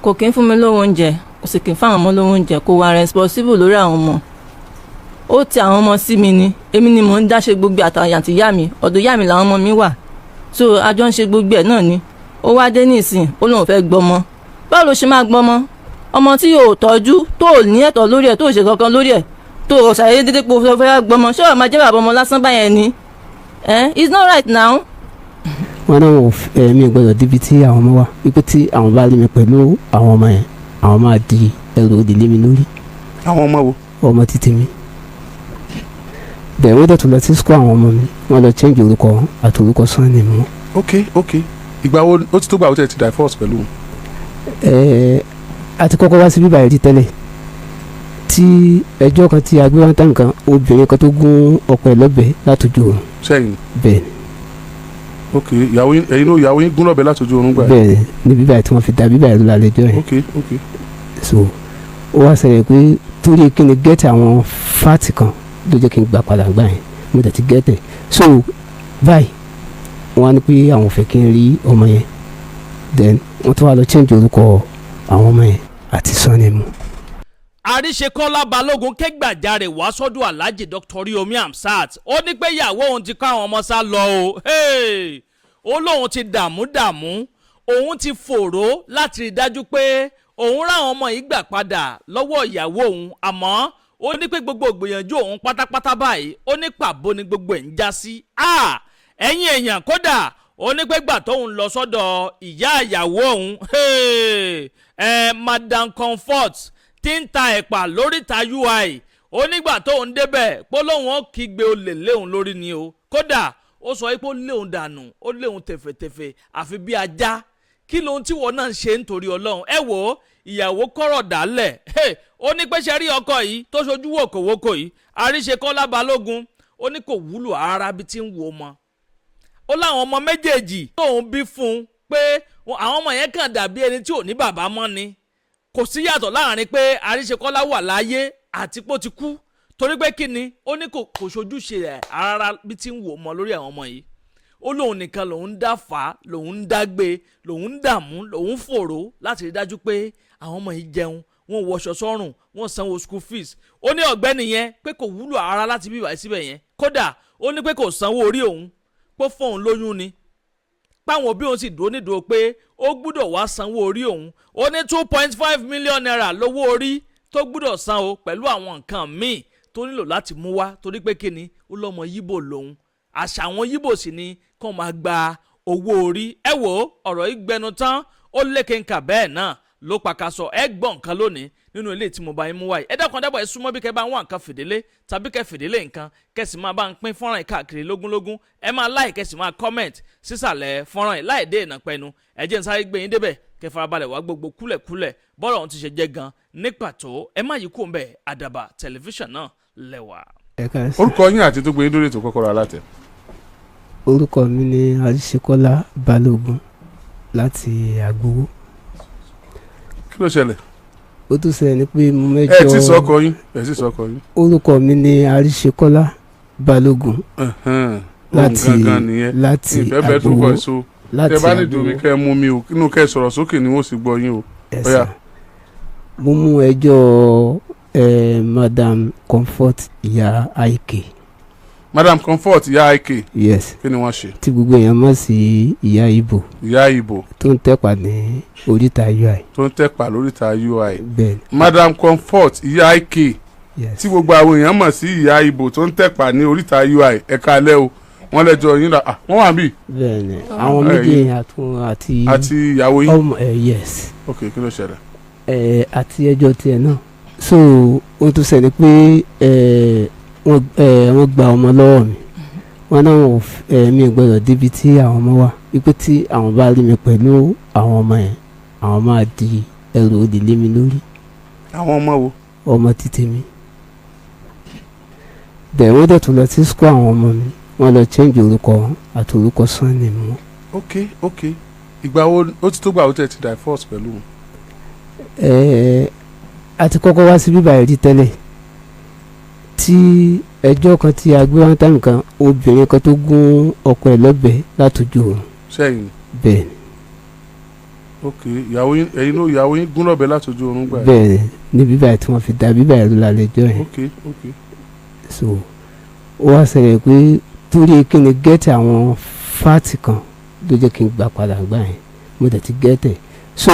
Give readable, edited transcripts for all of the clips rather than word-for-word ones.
kò kí ń fún mi lówó oúnjẹ kò sì kí ń fáwọn ọmọ lówó oúnjẹ kò wà responsible lórí àwọn ọmọ ó ti àwọn ọmọ sí mi ni èmi ni mò ń dáṣe gbogbo àtàyàntì ìyá mi ọ̀dọ̀ ìyá mi làwọn ọmọ mi wà so àjọ ń ṣe gbogbo ẹ̀ náà ni ó wá dé nísìn ó lóun fẹ́ gbọ́mọ báwo ló ṣe máa gbọ́mọ ọmọ tí yóò tọ́jú tó ní ẹ̀tọ́ lórí ẹ̀ tó ṣe kankan lórí ẹ̀ tó ṣàyè dédé pé ó fẹ́ gbọ́mọ ṣé ọ̀ máa jẹ́ bàbá ọmọ lásán báyẹn ni it's not right now. wọn náà wọ mi gbọ́dọ̀ débi tí àwọn ọmọ wà wípé tí àwọn bá rí mi pẹ̀lú àwọn ọmọ yẹn àwọn máa di ẹrù òdìlé mi lórí. àwọn ọmọ wo. ọmọ títí mi bẹ́ẹ̀ wọ́n dẹ̀tún lọ sí school àwọn ọmọ mi wọ́n lọ change orúkọ wọn àti orúkọ sọ́ọ̀nì mi. ok ìgbà wo ó ti tó gbà ó tẹ̀ ti divorce pẹ̀lú. a ti kọ́kọ́ wá sí bíbá ìdí tẹ́lẹ̀ tí ẹjọ́ kan tí a gbé wọn tán kan obìnrin kan tó gún ọkọ ẹ̀ lọ́bẹ látọjú oorun. sẹ́yìn. bẹ́ẹ̀ ni. ok ẹ̀yin ló ìyàwó yín gún lọ́bẹ látọjú oorun gbà. bẹ́ẹ̀ ni bíbá tí wọ́n fi da bíbá ìlú lálẹ́ jọ yẹn. ok. so ó wá ṣẹlẹ̀ pé torí kí ni gẹ́tì àwọn fáàtì kan ló jẹ́ kí n gbà padà gbà yẹn mo tẹ̀ ti gẹ́tẹ̀ so báyìí wọ́n á ní pé àwọn fẹ́ kí n rí ọmọ yẹn then wọ́n tún wá lọ change orúkọ àwọn ọmọ yẹn àti sọ́ọ̀nì mu. àríṣekọ́lá balógun kẹ́gbàjarè wá sọ́dọ̀ alhaji dr Oriyomi Hamzat ó ní pé ìyàwó òun ti kọ́ àwọn ọmọ sá lọ o ó lóun ti dààmú òun ti fòró láti rí dájú pé òun ráwọn ọmọ yìí gbà padà lọ́wọ́ ìyàwó òun àmọ́ ó ní pé gbogbo ìgbìyànjú òun pátápátá báyìí ó ní pàbó ni gbogbo ẹ̀ ń já sí ẹ̀yin èèyàn kódà ó ní pé gbà tóun lọ sọ́dọ̀ ìyá ìyàwó òun madam comfort tí ń ta ẹ̀pà lóríta UI ó nígbà tóun débẹ̀ pé lóun ó kígbe olè léun lórí ni o kódà ó sọ pé ó léun dànù ó léun tẹ̀fẹ̀tẹ̀fẹ̀ àfi bí ajá kí lóhun tí wọn náà ń ṣe nítorí ọlọ́run ẹ wò ó ìyàwó kọ́rọ̀ dálẹ̀ ó ní pé ṣe rí ọkọ yìí tó ṣojú wòkòwòkò yìí àríṣekọ́lá balógun ó ní kò wúlò ara bí tí ń wò mọ́ ó láwọn ọmọ méjèèjì tóun bí fún un pé àwọn ọmọ yẹn kàn dàbí ẹni tí ò ní bàbá mọ́ ni kò sí yàtọ̀ láàrin pé àríṣekọ́lá wà láyé àti pé ó ti kú torí pé kí ni ó ní kò ṣojúṣe rẹ̀ rárá bí tí ń wò mọ́ lórí àwọn ọmọ yìí ó lóun nìkan lòun ń dá fà á lòun ń dágbé lòun ń dààmú lòun ń fòró láti rí dájú pé àwọn ọmọ yìí jẹun wọn wọṣọ sọ́rùn wọn sanwó school fees ó ní ọ̀gbẹ́ni yẹn pé kò wúlò ara láti bí ìwà síbẹ̀ yẹn kódà ó ní pé kò sanwó orí òun pé fún òun lóyún ni páwọn òbí òun sì dúró nídùú pé ó gbúdọ̀ wá sanwó orí òun ó ní 2.5 million naira lówó orí tó gbúdọ̀ san o pẹ̀lú àwọn nǹkan míì tó nílò láti mú wá torí pé kíni ó lọ́mọ yíbò lòun àṣà àwọn yíbò sì ni kó máa gba owó orí ẹ wò ọ̀rọ̀ yìí gbẹnu tán ó lékenkà bẹ́ẹ̀ náà ló pàkàṣọ ẹ gbọ́ nǹkan lónìí nínú ilé tí mo bá yín mú wáyé ẹ dákun dábàá ẹ súnmọ́ bí kẹ́ bá ń wá nǹkan fìdílé tàbí kẹ́ fìdílé nǹkan kẹ́ sì máa bá ń pín fọ́nrán yìí káàkiri lógúnlógún ẹ máa like kẹ́ sì máa comment sísàlẹ̀ fọ́nrán yìí láì dé ìnà pẹnu ẹ jẹ́ n sáré gbé yín débẹ̀ kẹ́ farabalẹ̀ wá gbogbo kúlẹ̀kúlẹ̀ bọ́rọ̀ ohun ti ṣe jẹ́ gan ní pàtó ẹ má yí kúrò ńbẹ̀ Àdàbà tẹlifíṣàn náà lẹ́wà. orúkọ yín àti tó gbé yín lórí ètò Kókórò Alátẹ. orúkọ mi ni àríṣekọ́lá balógun láti àgbowó. kí ló ṣẹlẹ̀. ó tún ṣẹlẹ̀ ni pé mo mẹ́jọ. ẹ ti sọkọ yín. orúkọ mi ni àríṣekọ́lá balógun. láti àgbowó. tẹ bá ní domi kẹ́ mú mi o inú kẹ́ sọ̀rọ̀ sókè ni wọ́n sì gbọ́ yín o. mo mú ẹjọ́ madam comfort ìyá àìkè. madam comfort ìyá àìkè. yes. kí ni wọ́n ṣe. tí gbogbo èèyàn mọ̀ sí ìyá ibo. ìyá ibo. tó ń tẹ́pà ní oríta UI. tó ń tẹ́pà lóríta UI. bẹ́ẹ̀ni. madam comfort ìyá àìkè. yes. tí gbogbo àwọn èèyàn mọ̀ sí ìyá ibo tó ń tẹ́pà ní oríta UI ẹ̀ka alẹ́ o wọ́n lẹ́jọ́ yín la wọ́n wà bí. bẹ́ẹ̀ni àwọn méjì àti ìyàwó yín. ọmọ yes. ok kí ló ṣẹlẹ̀. àti ẹjọ́ tiẹ̀ náà so ohun tó ṣẹlẹ̀ pé wọ́n gba ọmọ lọ́wọ́ mi wọ́n náà mi gbọ́dọ̀ débi tí àwọn ọmọ wà wípé tí àwọn bá rí mi pẹ̀lú àwọn ọmọ yẹn àwọn máa di ẹrù òdìlé mi lórí. àwọn ọmọ wo. ọmọ títí mi bẹ́ẹ̀ wọ́n dẹ̀ tún lọ sí school àwọn ọmọ mi wọ́n lọ change orúkọ wọn àti orúkọ sọ́ọ̀nì mu. ok ìgbà wo ó ti tó gbà ó tẹ̀ ti divorce pẹ̀lú wọn. a ti kọ́kọ́ wá sí bíbá ìdí tẹ́lẹ̀ tí ẹjọ́ kan tí a gbé wọn tán kan obìnrin kan tó gún ọkọ ẹ̀ lọ́bẹ látọjú oorun. sẹ́yìn. bẹ́ẹ̀ ni. ok ìyàwó yín ẹ̀yin ló ìyàwó yín gún lọ́bẹ látọjú oorun gbà. bẹ́ẹ̀ ni bíbá ẹ̀ tí wọ́n fi da bíbá ẹ̀ ló lálẹ́ jọ yẹn. ok so ó wá ṣẹlẹ̀ pé torí kí ni gẹ́tì àwọn fáàtì kan ló jẹ́ kí n gbà padà gbà yẹn mo dẹ̀ ti gẹ́tẹ̀ so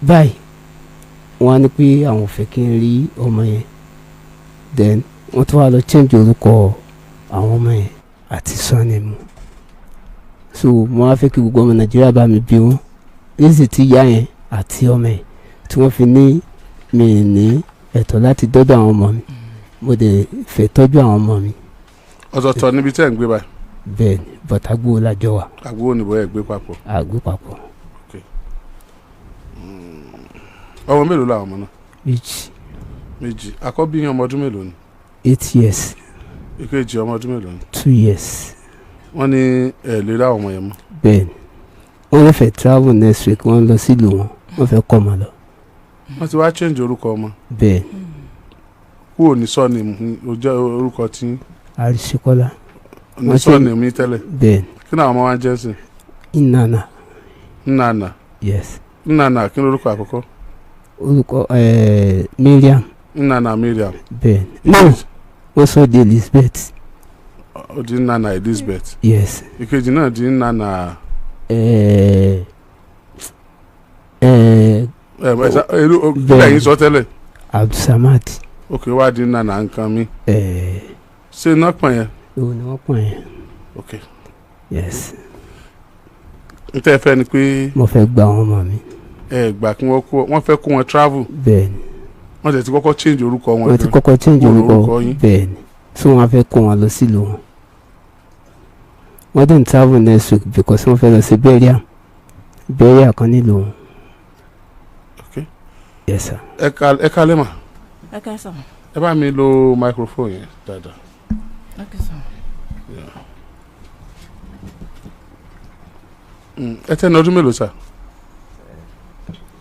báyìí wọ́n á ní pé àwọn ò fẹ́ kí n rí ọmọ yẹn then wọ́n tún wá lọ change orúkọ àwọn ọmọ yẹn àti surname so mo wá fẹ́ kí gbogbo ọmọ Nàìjíríà bá mi bí wọn lẹ́sì tí ìyá yẹn àti ọmọ yẹn tí wọ́n fi ní mi ní ẹ̀tọ́ láti dọ́dọ̀ àwọn ọmọ mi mo dẹ̀ fẹ́ tọ́jú àwọn ọmọ mi. ọ̀tọ̀ọ̀tọ̀ níbi tẹ́ ẹ̀ ń gbé báyìí. bẹ́ẹ̀ ni bọ̀tà gbówó lájọ wa. àgbo ònìbó ẹ̀ gbé papọ̀. àgbé papọ̀. ọmọ mélòó làwọn ọmọ náà. méjì. àkọ́bí yín ọmọ ọdún mélòó ni. 8 years. ìkejì ọmọ ọdún mélòó ni. 2 years. wọ́n ní ẹ̀ lè rá àwọn ọmọ yẹn mọ́. bẹ́ẹ̀ ni wọ́n lè fẹ́ travel next week wọ́n lọ sílùú wọn wọ́n fẹ́ kọ́ ọmọ lọ. wọ́n ti wá change orúkọ ọmọ. bẹ́ẹ̀ ni. kúrò ní sọ́ọ̀nì ó jẹ́ orúkọ tí. Àríṣekọ́lá. ní sọ́ọ̀nì mi tẹ́lẹ̀. bẹ́ẹ̀ ni. kí ni àwọn ọmọ wa ń jẹ́ sí. Nnana. yes. Nnana kí ni orúkọ àkọ́kọ́. orúkọ Miriam. Nnana Miriam. bẹ́ẹ̀ ni. no wọ́n sọ di Elizabeth. ó di Nnana Elizabeth. yes. ìkejì náà di Nnana. ẹ̀yin sọ tẹ́lẹ̀. Abdulsamad. ok wá di Nnana nǹkan mi. ṣé iná pọ̀ yẹn. òun ni wọ́n pọ̀ yẹn. ok. yes. n tẹ́ fẹ́ ni pé. mo fẹ́ gba àwọn ọmọ mi. gbà kí wọ́n fẹ́ kó wọn travel. bẹ́ẹ̀ ni. wọ́n ti kọ́kọ́ change orúkọ wọn. wọ́n ti kọ́kọ́ change orúkọ bẹ́ẹ̀ ni so wọ́n fẹ́ kó wọn lọ sílùú wọn. wọ́n dẹ̀ ń travel next week because wọ́n fẹ́ lọ sí burial kan nílùú wọn. ok. yes sir. ẹ ká lẹ́mà. ẹ ká sọ. ẹ bá mi lo microphone yẹn dáadáa. ẹ ká sọ. ẹ tẹ́ ní ọdún mélòó sà.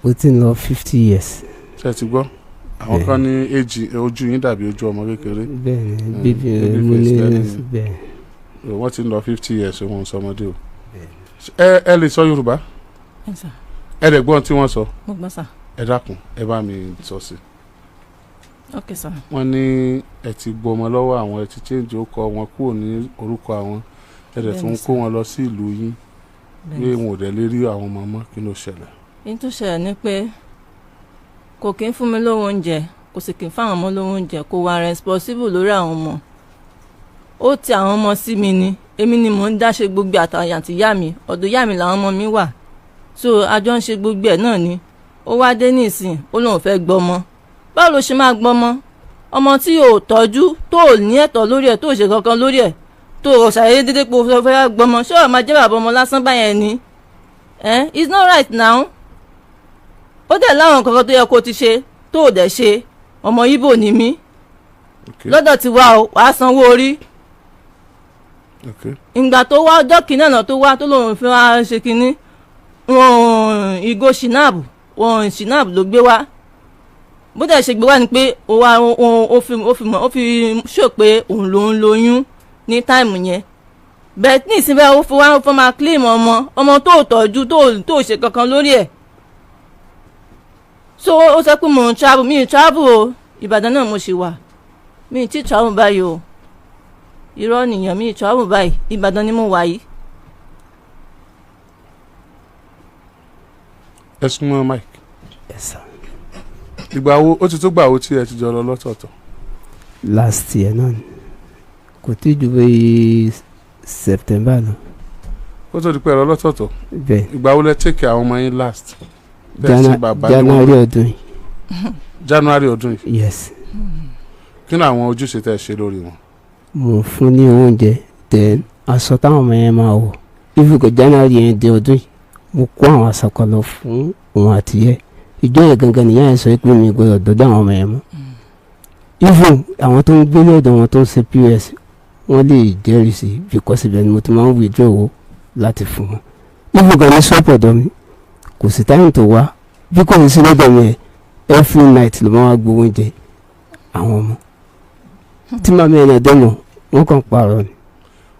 ó ti ń lọ 50 years. ṣe ti gbọ́ àwọn kan ní èjì ojú yín dàbí ojú ọmọ kékeré. bẹ́ẹ̀ni bíbí mo ní bẹ́ẹ̀. wọ́n ti ń lọ 50 years wọn sọmọdé o. ẹ lè sọ Yorùbá. ẹ lè gbọ́n tí wọ́n sọ. mo gbọ́ sà. ẹ dákun ẹ bá mi sọ sí. ok sà. wọ́n ní ẹ ti gbọmọ lọ́wọ́ àwọn ẹ ti change orúkọ wọn kúrò ní orúkọ àwọn ẹ dẹ̀ tún kó wọn lọ sí ìlú yín pé wọn ò dẹ̀ lè rí àwọn ọmọ mọ́ kí ló ṣẹlẹ̀. èyí tó ṣẹlẹ̀ ni pé kò kí ń fún mi lówó oúnjẹ kò sì kí ń fáwọn ọmọ lówó oúnjẹ kò wà responsible lórí àwọn ọmọ ó ti àwọn ọmọ sí mi ni èmi ni mò ń dá ṣe gbogbo àtàyàntì ìyá mi ọ̀dọ̀ ìyá mi làwọn ọmọ mi wà so àjọ ń ṣe gbogbo ẹ̀ náà ni ó wá dé nísìn ó lóun fẹ́ gbọ́mọ báwo ló ṣe máa gbọ́mọ ọmọ tí yóò tọ́jú tó ní ẹ̀tọ́ lórí ẹ̀ tó ṣe kankan lórí ẹ̀ tó ṣàyẹ̀dẹ́ dédé pé ó fẹ́ gbọ́mọ ṣé ọ̀ máa jẹ́ bàbá ọmọ lásán báyẹn ni it's not right now ó dẹ̀ láwọn kankan tó yẹ kó ti ṣe tó ò dẹ̀ ṣe ọmọ Ìgbò ni mí lọ́dọ̀ ti wá o wàá sanwó orí ìgbà tó wá ọjọ́ kìíní ọ̀nà tó wá tó lòun fi wá ṣe kínní ìgò ṣìnáàbù ló gbé wá bó dẹ̀ ṣe gbé wá ni pé ó fi ṣó pé òun ló ń lóyún ní táìmù yẹn bẹ́ẹ̀ ní ìsinmi ó fọ́ máa claim ọmọ tó tọ́jú tó ṣe kankan lórí ẹ̀ so ó sọ pé mò ń travel mi ì travel o Ìbàdàn náà mo ṣì wà mi ì tí travel báyìí o irọ́ nìyẹn mi ì travel báyìí Ìbàdàn ni mo wà yìí. ẹ súnmọ́ Mike. yes sir. ìgbà wo ó ti tó gbà wo tí ẹ ti jọ lọ lọ́tọ̀ọ̀tọ̀. last year náà ni kò tí ju bẹ́ẹ̀ September lọ. ó tó di pé ẹ lọ lọ́tọ̀ọ̀tọ̀. bẹ́ẹ̀. ìgbà wo lẹ take àwọn ọmọ yín last. January ọdún yìí. January ọdún yìí. yes. kí ni àwọn ojúṣe tẹ́ ṣe lórí wọn. mo fún ní oúnjẹ then aṣọ táwọn ọmọ yẹn máa wọ̀ ìfúkọ̀ January yẹn dé ọdún yìí mo kó àwọn aṣọ kan lọ fún òun àtìyẹ ìjọ yẹn gangan nìyá yẹn sọ pé mi gbọ́dọ̀ dọdọ àwọn ọmọ yẹn mọ́ even àwọn tó ń gbé lọ́dọ̀ wọn tó ń ṣe POS wọ́n lè jẹ́rìí sí because ibẹ̀ ni mo ti máa ń withdraw owó láti fún wọn even gan ní ṣọ́ọ̀pù ọ̀dọ̀ mi kò sí táyìn tó wá bí kò ní sí lọ́dọ̀ mi every night ló máa wá gbowó oúnjẹ àwọn ọmọ tí màmí ẹ̀ náà dẹ́mọ̀ wọ́n kàn pààrọ̀ ni.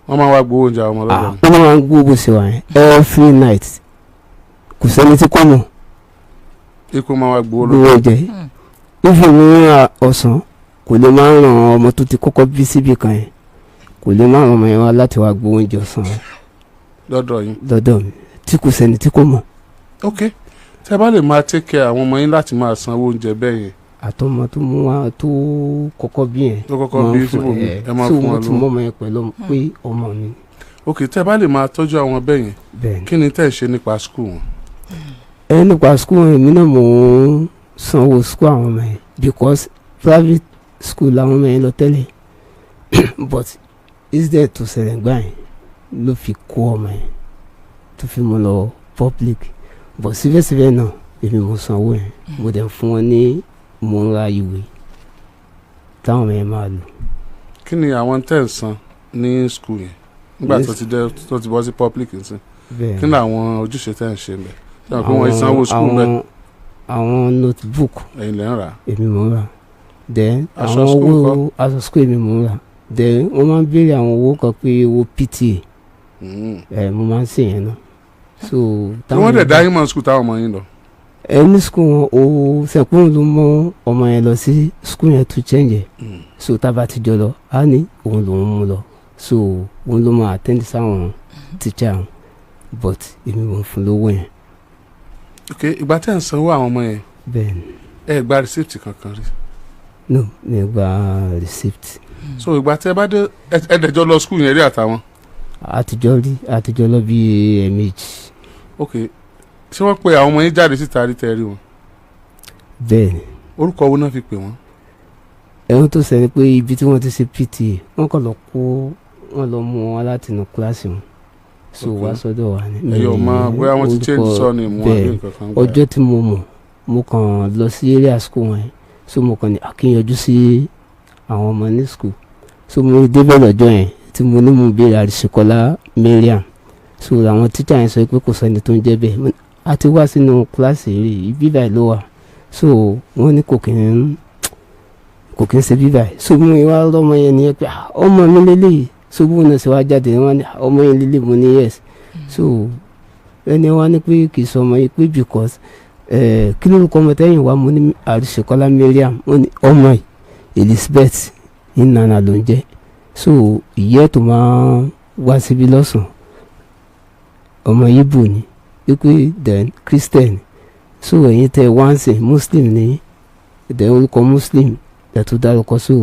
wọ́n máa wá gbowó oúnjẹ àwọn ọmọ lọ́dọ̀ mi. wọ́n máa ń gbowó bó ṣe wà yẹn every night kò sẹ́ni tí kò mọ̀ ikú máa wá gbowó lówó jẹ ìfún ní ọ̀sán kò lè máa ń ràn ọmọ tó ti kọ́kọ́ bí síbi kan yẹn kò lè máa ràn ọmọ yẹn wá láti wá gbowó oúnjẹ ọ̀sán lọ́dọ̀ yín lọ́dọ̀ mi tí kò sẹ́ni tí kò mọ̀. ok tẹ bá lè máa take care àwọn ọmọ yín láti máa sanwó oúnjẹ bẹ́ẹ̀ yẹn. àtọmọ tó mú wa tó kọ́kọ́ bí yẹn tó kọ́kọ́ bí síbò mi ẹ máa fún wọn lọ. tí mo mọ yẹn pẹ̀lú pé ọmọ mi. ok tẹ bá lè máa tọ́jú àwọn bẹ́ẹ̀ yẹn bẹ́ẹ̀ni kí ni tẹ́ ẹ ṣe nípa school wọn. nípa school wọn èmi náà mò ń sanwó school àwọn ọmọ yẹn because private school làwọn ọmọ yẹn lọ tẹ́lẹ̀ but instead tó ṣẹlẹ̀ gbà yẹn ló fi kó ọmọ yẹn tó fi mú lọ public but síbẹ̀síbẹ̀ náà èmi mo sanwó yẹn mo dẹ̀ fún wọn ní mo ń ra ìwé táwọn ọmọ yẹn máa lò. kí ni àwọn tẹ́ ẹ̀ san ní school yẹn nígbà tó ti bọ́ sí public nsìn kí ni àwọn ojúṣe tẹ́ ẹ̀ ń ṣe ń bẹ̀ sọ pé wọ́n sanwó school bẹ́ẹ̀. àwọn notebook ẹ̀yin lẹ́ ń rà. èmi mò ń rà then Aṣọ àwọn school owó ńkọ́? aṣọ school èmi mò ń rà then wọ́n máa ń béèrè àwọn owó kan pé owó PTA mo máa ń ṣe yẹn náà so. tí wọ́n dẹ̀ dá yín mọ́ school táwọn ọmọ yín lọ. ní school wọn o sẹ́kùn ló mọ ọmọ yẹn lọ sí school yẹn to change so tábà ti jọ lọ á ní òun lòún mú lọ so òun ló máa attend sáwọn teacher wọn but èmi mò ń fún lówó yẹn. ok ìgbà tẹ́ ẹ̀ ń sanwó àwọn ọmọ yẹn bẹ́ẹ̀ni ẹ gba receipt kankan rí. no mi gba receipt. so ìgbà tẹ́ ẹ bá dé ẹ dẹ̀jọ́ lọ school yẹn rí àtàwọn. àtijọ́ lọ bí ẹ̀ẹ̀mejì. ok ṣé wọ́n pe àwọn ọmọ yín jáde síta rí tẹ́ rí wọn. bẹ́ẹ̀ni. orúkọ wo náà fi pè wọ́n. ẹ̀hún tó sẹ́ni pé ibi tí wọ́n ti ṣe PTA wọ́n kàn lọ kó wọ́n lọ mú wọn láti inú kíláàsì wọn so wá sọ́dọ̀ wa ni. ẹ̀yọ̀ máa bóyá wọ́n ti change sọ́ọ̀nì mú àbí nǹkan kan gbà. ọjọ́ tí mo mọ̀ mo kàn lọ sí area school wọn yẹn so mo kàn ní akínyọjú sí àwọn ọmọ ní school so mo débẹ̀ lọ́jọ́ yẹn tí mo ní mo béèrè àrísìkọ́lá Mariam so àwọn tíṣà yẹn sọ pé kò sẹ́ni tó ń jẹ́ bẹ́ẹ̀ a ti wá sínú kíláàsì rí ibi báyìí ló wà so wọ́n ní kò kí ń ṣe bí báyìí so mo wá lọ́mọ yẹn nìyẹn pé ọmọ mi lélẹ́yìí so bó náà ṣe wá jáde wọ́n ní ọmọ yẹn lélẹ́yìí mo ní yes so ẹni wá ní pé kì í sọ ọmọ yìí pé because kí ló ń kọ́ ọmọ tẹ́yìn wá mo ní àrísìkọ́lá Mariam wọ́n ní ọmọ yìí Elizabeth ìnana ló ń jẹ́ so ìyẹ́ tó máa wá síbi lọ́sàn-án ọmọ Ìgbò ni wípé then Christian so ẹ̀yin tẹ́ wá ń sìn Muslim ni then orúkọ Muslim ẹ̀tún dárúkọ so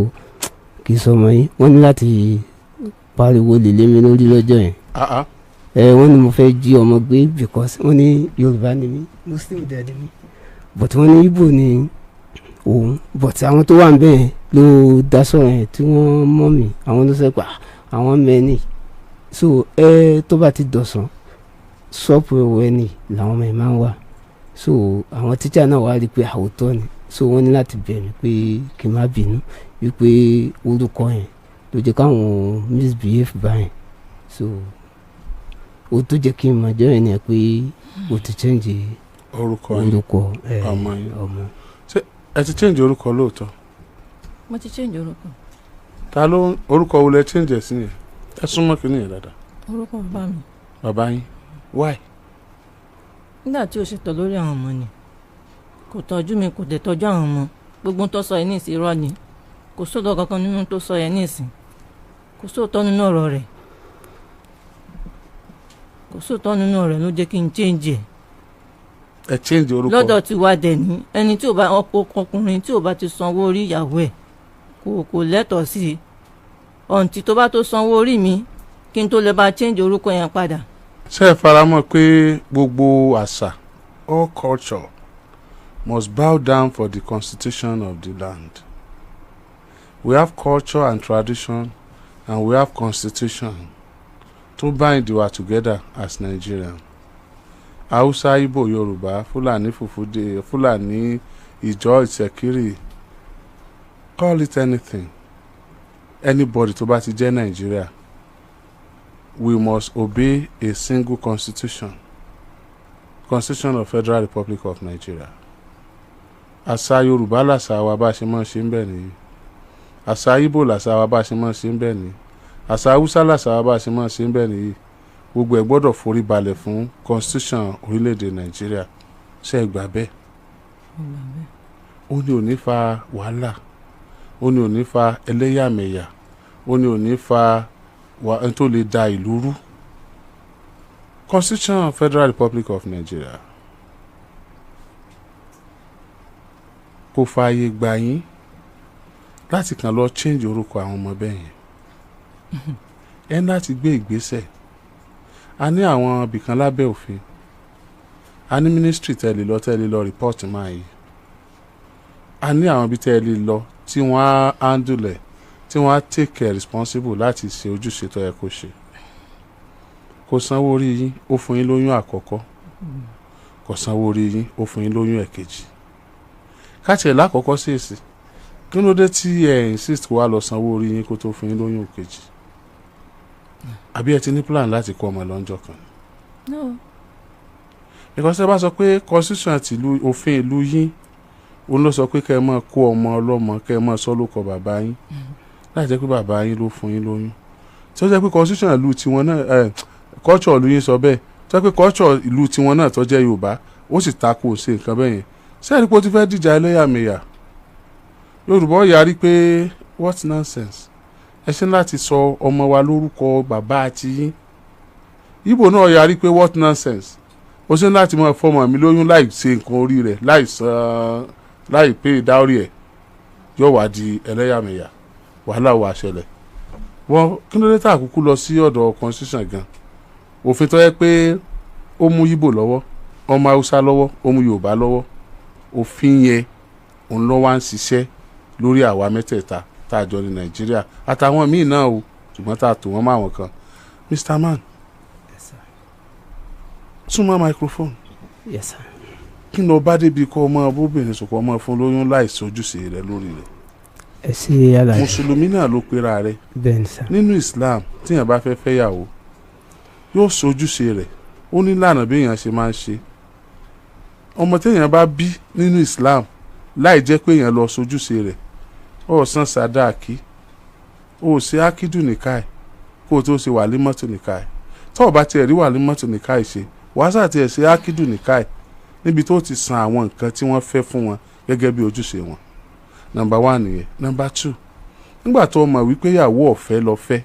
kì í sọmọ yín wọ́n ní láti pariwo lè lé mi lórí lọ́jọ́ yẹn wọ́n ní mo fẹ́ jí ọmọ gbé because wọ́n ní Yorùbá ni mí Muslim dẹ̀ ni mí but wọ́n ní Ìgbò ni òun but àwọn tó wà ń bẹ́ẹ̀ ló dá sọ̀rọ̀ yẹn tí wọ́n mọ̀ mí àwọn ló sọ pé àwọn mẹ́ni so tó bá ti dọ̀sán ṣọ́ọ̀pù ẹni làwọn ọmọ yẹn máa ń wà so àwọn tíṣà náà wá rí i pé àwòtọ́ ni so wọ́n ní láti bẹ̀ mí pé kí n má bínú wípé orúkọ yẹn ló jẹ́ káwọn misbehave báyìí so ó tó jẹ́ kí n mọ̀ jẹ́ yẹn pé o ti change orúkọ ọmọ yẹn ṣé ẹ ti change orúkọ lóòótọ́. mo ti change orúkọ. ta ló orúkọ wo lẹ change ẹ sí yẹn ẹ súnmọ́ kí ni yẹn dáadáa. orúkọ bàbá mi. bàbá yín why. nígbà tí o ṣètò lórí àwọn ọmọ ni kò tọ́jú mi kò dẹ̀ tọ́jú àwọn ọmọ gbogbo tó sọ yẹn ní ìsìn irọ́ ni kò sóòtọ́ kankan nínú tó sọ yẹn ní ìsìn kò sóòtọ́ nínú ọ̀rọ̀ rẹ̀ kò sóòtọ́ nínú ọ̀rọ̀ rẹ̀ ló jẹ́ kí n change ẹ̀. ẹ change orúkọ. lọ́dọ̀ tí wàá dẹ̀ ní ẹni tí ò bá ọkùnrin tí ò bá ti sanwó orí ìyàwó ẹ̀ kò lẹ́tọ̀ọ́ sí i ọ̀ǹtí tó bá tó sanwó orí mi kí n tó lè bá change orúkọ yẹn padà. ṣé ẹ faramọ́ pé gbogbo àṣà all culture must bow down for the constitution of the land. We have culture and tradition and we have constitution to bind you together as Nigerians. Hausa, Igbo, Yoruba, Fulani, Fufude, Fulani, Ijo, Ìṣẹ̀kírì, call it anything. Anybody tó bá ti jẹ́ Nigeria, we must obey a single constitution. Constitution of Federal Republic of Nigeria. Àṣà Yorùbá làṣà wa bá ṣe máa ṣe ń bẹ̀ nìyí. Àṣà Igbo làṣà wa bá ṣe máa ṣe ń bẹ̀ nìyí. Àṣà Hausa làṣà wa bá ṣe máa ṣe ń bẹ̀ nìyí. gbogbo ẹ̀ gbọ́dọ̀ forí balẹ̀ fún constitution orílẹ̀-èdè Nàìjíríà ṣe é gbà bẹ́ẹ̀. Ó ní ò ní fa wàhálà, ó ní ò ní fa ẹlẹ́yàmẹ̀yà, ó ní ò ní fa ẹni tó lè da ìlú rú. Constitution Federal Republic of Nigeria kò fààyè gbà yín láti kàn lọ change orúkọ àwọn ọmọ bẹ́ẹ̀ yẹn. Ẹ ní láti gbé ìgbésẹ̀. A ní àwọn ibìkan lábẹ́ òfin, a ní ministry tẹ́lẹ̀ lọ report máa yìí, a ní àwọn ibi tẹ́lẹ̀ lọ tí wọ́n á handle ẹ̀, tí wọ́n á take responsible láti ṣe ojúṣe tó yẹ kó ṣe. Kò sanwó orí yín, ó fún yín lóyún àkọ́kọ́, kò sanwó orí yín, ó fún yín lóyún ẹ̀kejì. Káàtì ẹ̀ lákọ̀ọ́kọ́ sí èsì, kí ló dé tí ẹ insist wá lọ sanwó orí yín kó tó fún yín lóyún ẹ̀kejì? Àbí ẹ ti ní plan láti kó ọmọ lọ́njọ́ kan? No. Because ẹ bá sọ pé constitution àti òfin ìlú yín òun ló sọ pé kẹ́ ẹ máa kó ọmọ ọlọ́mọ, kẹ́ ẹ máa sọ lóko bàbá yín láì jẹ́ pé bàbá yín ló fún yín lóyún. Tí ó jẹ́ pé constitution ìlú tiwọn náà culture ìlú yín sọ bẹ́ẹ̀, tí ó jẹ́ pé culture ìlú tiwọn náà tó jẹ́ Yorùbá ó sì takò ṣe nǹkan bẹ́ẹ̀ yẹn. Sẹ́ẹ̀rí pé ó ti fẹ́ dìjà ẹlẹ́yàmẹ̀yà. Yorùbá ó yarí pé what nonsense, ẹ ṣe láti sọ ọmọ wa lórúkọ bàbá àti yín. Ìgbò náà yarí pé what nonsense, ó ṣe láti máa fọmọ mi lóyún láì ṣe nǹkan orí rẹ̀, láì pé dáórí ẹ̀, yóò wá di ẹlẹ́yàmẹ̀yà, wàhálà wà ṣẹlẹ̀. Wọ́n kí ló dé tá àkúkú lọ sí ọ̀dọ̀ constitution gan, òfin tó yẹ pé ó mú Ìgbò lọ́wọ́, ó mú Haúsá lọ́wọ́, ó mú Yorùbá lọ́wọ́. Òfin yẹn òun ló wá ń ṣiṣẹ́ lórí àwa mẹ́tẹ̀ẹ̀ta tá a jọ ní Nàìjíríà àtàwọn míì náà o, ṣùgbọ́n tá a tò wọ́n mọ́ àwọn kan. Mr. Man. Yes, sir. Súnmọ́ microphone. Yes, sir. Kí ló bá débi kọ́ ọmọ obìnrin sọ̀kọ́ ọmọ fún lóyún láìsí ojúṣe rẹ̀ lórí rẹ̀? Ẹ ṣe Alhaji. Mùsùlùmí náà ló pera rẹ̀. Bẹ́ẹ̀ni sà. Nínú Islam tíyàn bá fẹ́ fẹ́yàwó yóò sojúṣe rẹ̀, ó ní lànà bí èèyàn ṣe máa ń ṣe. Ọmọ téèyàn bá bí nínú Islam láì jẹ́ pé èèyàn lọ sojúṣe rẹ̀, ó san sàdáàkì, ó ṣe ákídù nìkáì kó o tó ṣe wàlímọ́tò nìkáì. Tó o bá tiẹ̀ rí wàlímọ́tò nìkáì ṣe, wàá sà tiẹ̀ ṣe ákídù nìkáì níbi tó ti san àwọn nǹkan tí wọ́n fẹ́ fún wọn gẹ́gẹ́ bí ojúṣe wọn. Number 1 nìyẹn. Number 2, nígbà tó o mọ̀ wípé ìyàwó ọ̀fẹ́ lọ fẹ́,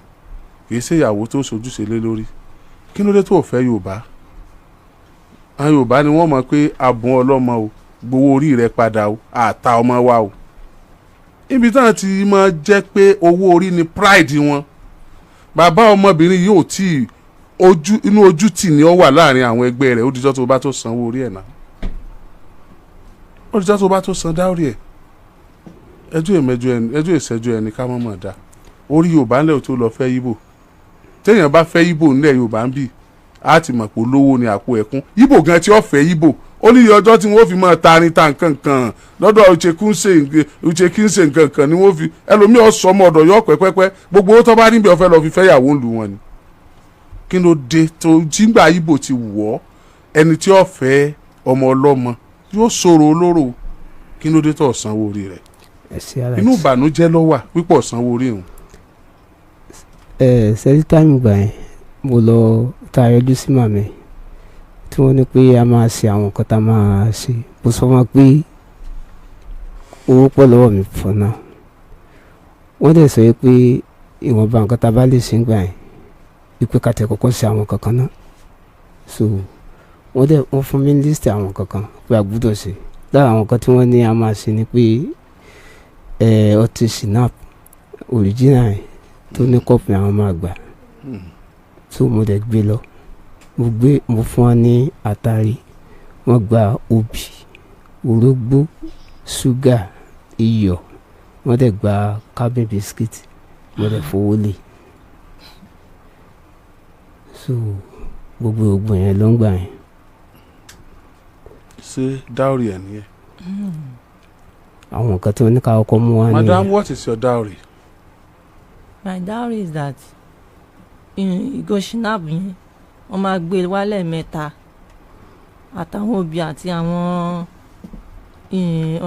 kì í ṣe ìyàwó tó sojúṣe lé lórí, kí ló dé tó o fẹ́ Yorùbá? Àwọn Yorùbá ni wọ́n mọ̀ pé abùn ọlọ́mọ o, gbowó orí rẹ̀ padà o, àta ọmọ wa o. Ibi táwọn ti máa jẹ́ pé owó orí ni pride wọn. Bàbá ọmọbìnrin yóò tí inú ojú tì ní ọ wà láàrin àwọn ẹgbẹ́ rẹ̀, ó dijọ́ tó bá tó sanwó orí ẹ̀ náà, ó dijọ́ tó bá tó san dáórí ẹ̀. ẹjọ́ ìṣẹ́jú ẹni ká mọ̀mọ́ dá. Orí Yorùbá ńlẹ̀ tó lọ fẹ́ Ìgbò, téèyàn bá fẹ́ Ìgbò ńlẹ̀ Yorùbá ń bì á ti mọ̀ pé olówó ni àpò ẹ̀kún. Ìgbò gan tí ó fẹ́ Ìgbò ó ní ọjọ́ tí wọ́n fi máa tarin ta nǹkan kan lọ́dọ̀ Uchekínṣe nǹkan kan ni wọ́n fi ẹlòmíì ọ̀sọ́mọ ọ̀dọ̀ yọ pẹ́pẹ́pẹ́ gbogbo owó tó bá níbi ọ̀fẹ́ lọ fi fẹ́ yàwó ńlù wọn ni. Kí ló dé tó jígbà Ìgbò ti wọ̀ ẹni tí ó fẹ́ ọmọ ọlọ́mọ yóò sọ̀rọ̀ olóró? Kí ló dé tó sanwó orí rẹ̀? Inú ìbànújẹ́ ló wà pípọ̀ sanwó orí òun. Sẹ́rí táìmù gbà yẹn mo lọ ta yọjú sí màmí tí wọ́n ní pé a máa ṣe àwọn nǹkan tá a máa ṣe. Mo sọ wọn pé owó pọ̀ lọ́wọ́ mi for now. Wọ́n dẹ̀ sọ pé ìwọ̀nba nǹkan tá a bá lè ṣe ń gbà yẹn wípé ká tẹ̀ kọ́kọ́ ṣe àwọn kankan náà. So wọ́n fún mi list àwọn kankan pé a gbúdọ̀ ṣe. Lára àwọn kan tí wọ́n ní a máa ṣe ni pé ọtí sinap original tó ní kọ́ọ̀pù àwọn máa gbà. So mo dẹ̀ gbé lọ, mo fún wọn ní àtàrí, wọ́n gba obì, orógbó, ṣúgà, iyọ̀, wọ́n dẹ̀ gba cabin biscuit, wọ́n dẹ̀ fowó lé. So gbogbo ògbó yẹn ló ń gbà yẹn. Ṣé dáórì ẹ̀ nìyẹn? Àwọn nǹkan tí wọ́n ní ká ọkọ mú wá nìyẹn. Madam, what is your dowry? My dowry is that ìgò shinap yẹn wọ́n máa gbé wálẹ̀ mẹ́ta àtàwọn òbí àti àwọn